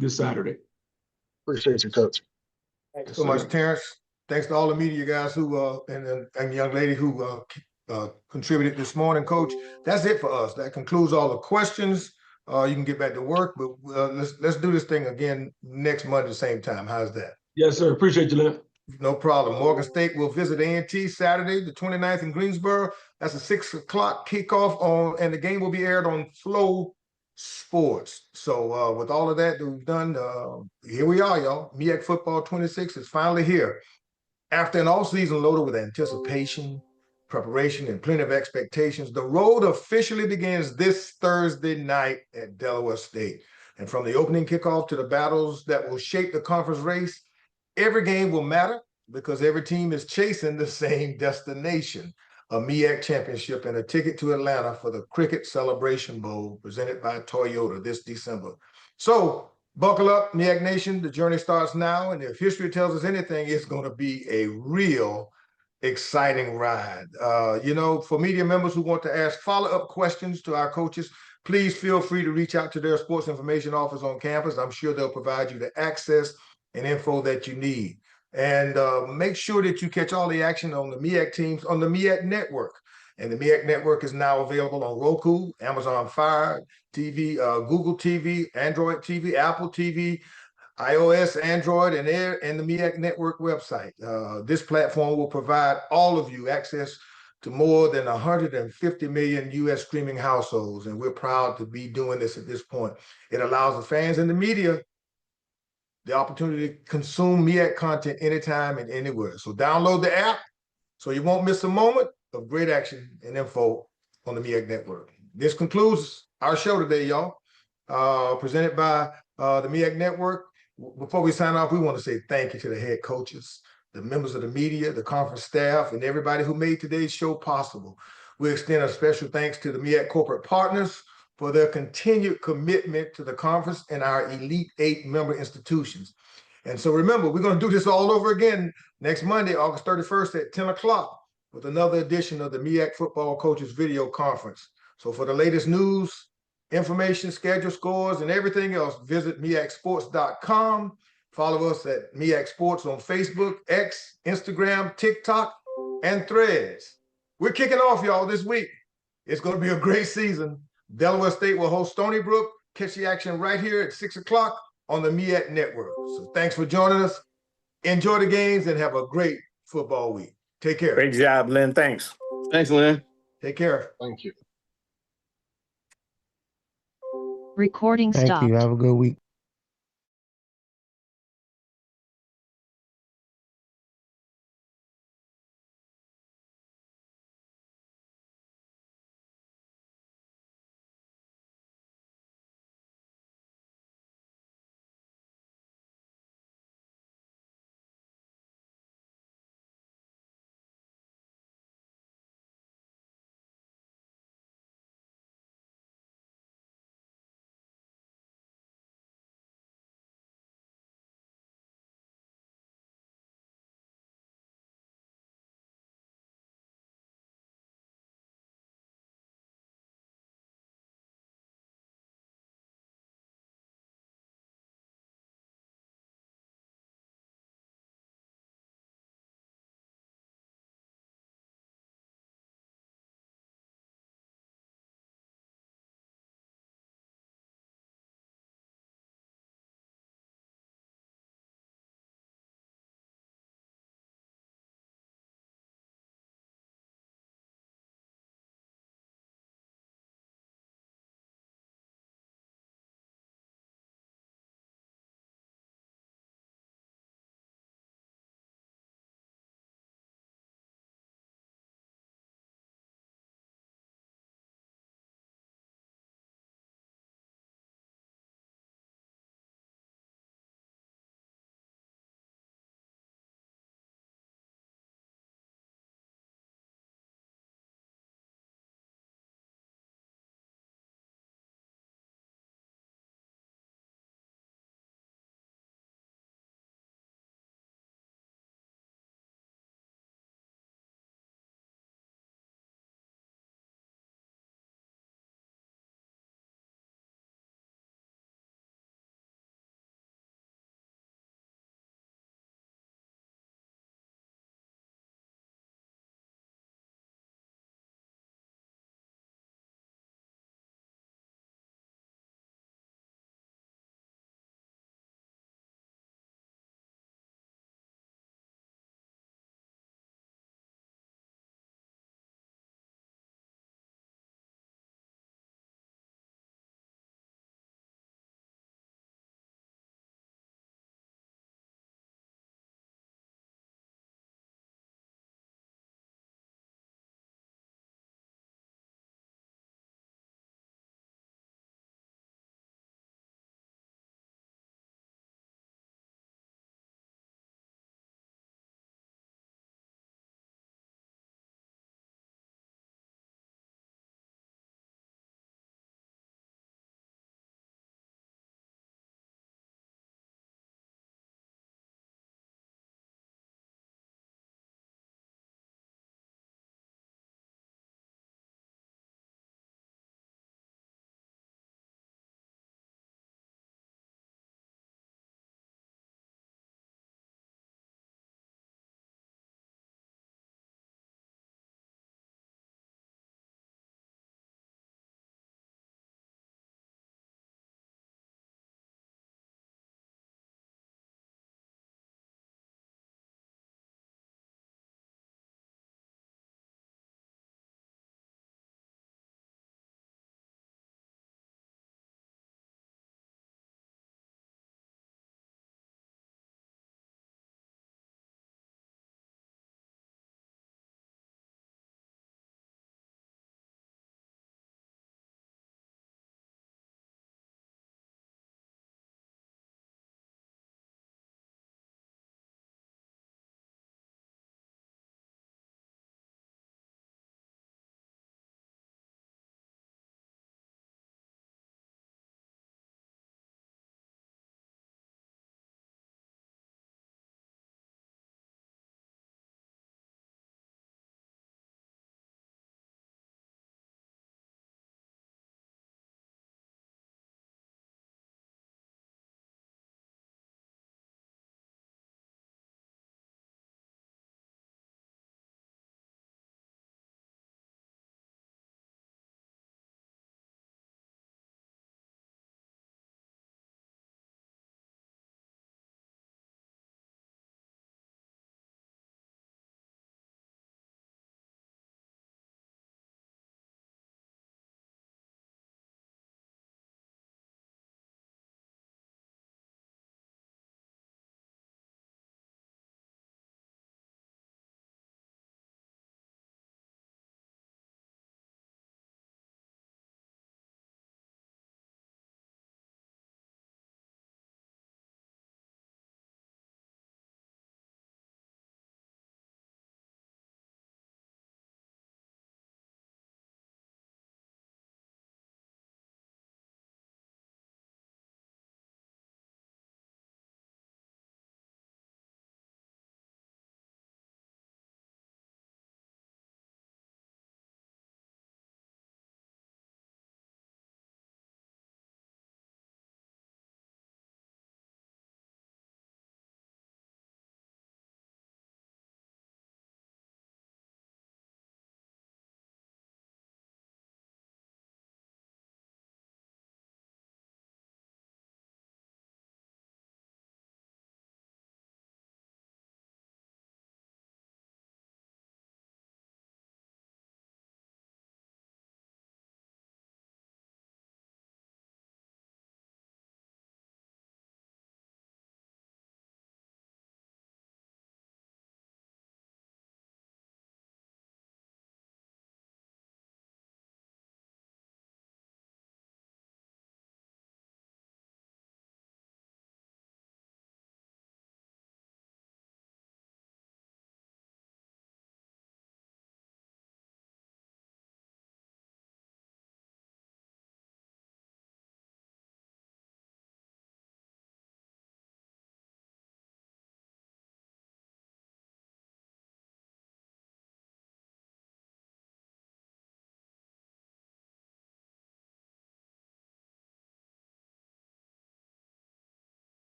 V: this Saturday.
H: Appreciate you, Coach.
C: Thanks so much, Terrence. Thanks to all the media guys who and the young lady who contributed this morning, Coach. That's it for us. That concludes all the questions. You can get back to work, but let's do this thing again next Monday, same time. How's that?
V: Yes, sir. Appreciate you, Lynn.
C: No problem. Morgan State will visit A&T Saturday, the 29th in Greensboro. That's a 6 o'clock kickoff and the game will be aired on Flow Sports. So with all of that we've done, here we are, y'all. MEAC Football 26 is finally here. After an off-season loaded with anticipation, preparation, and plenty of expectations, the road officially begins this Thursday night at Delaware State. And from the opening kickoff to the battles that will shape the conference race, every game will matter because every team is chasing the same destination, a MEAC championship and a ticket to Atlanta for the Cricket Celebration Bowl presented by Toyota this December. So buckle up, MEAC Nation. The journey starts now. And if history tells us anything, it's going to be a real exciting ride. You know, for media members who want to ask follow-up questions to our coaches, please feel free to reach out to their sports information office on campus. I'm sure they'll provide you the access and info that you need. And make sure that you catch all the action on the MEAC teams on the MEAC network. And the MEAC network is now available on Roku, Amazon Fire TV, Google TV, Android TV, Apple TV, iOS, Android, and the MEAC network website. This platform will provide all of you access to more than 150 million U.S. streaming households, and we're proud to be doing this at this point. It allows the fans and the media the opportunity to consume MEAC content anytime and anywhere. So download the app so you won't miss a moment of great action and info on the MEAC network. This concludes our show today, y'all, presented by the MEAC network. Before we sign off, we want to say thank you to the head coaches, the members of the media, the conference staff, and everybody who made today's show possible. We extend a special thanks to the MEAC corporate partners for their continued commitment to the conference and our Elite 8 member institutions. And so remember, we're going to do this all over again next Monday, August 31st at 10 o'clock with another edition of the MEAC Football Coaches Video Conference. So for the latest news, information, schedule, scores, and everything else, visit MEACsports.com. Follow us at MEAC Sports on Facebook, X, Instagram, TikTok, and Threads. We're kicking off, y'all, this week. It's going to be a great season. Delaware State will host Stony Brook. Catch the action right here at 6 o'clock on the MEAC network. So thanks for joining us. Enjoy the games and have a great football week. Take care.
F: Great job, Lynn. Thanks.
E: Thanks, Lynn.
C: Take care.
H: Thank you.
A: Recording
D: Thank
A: stopped.
D: you. Have a good week.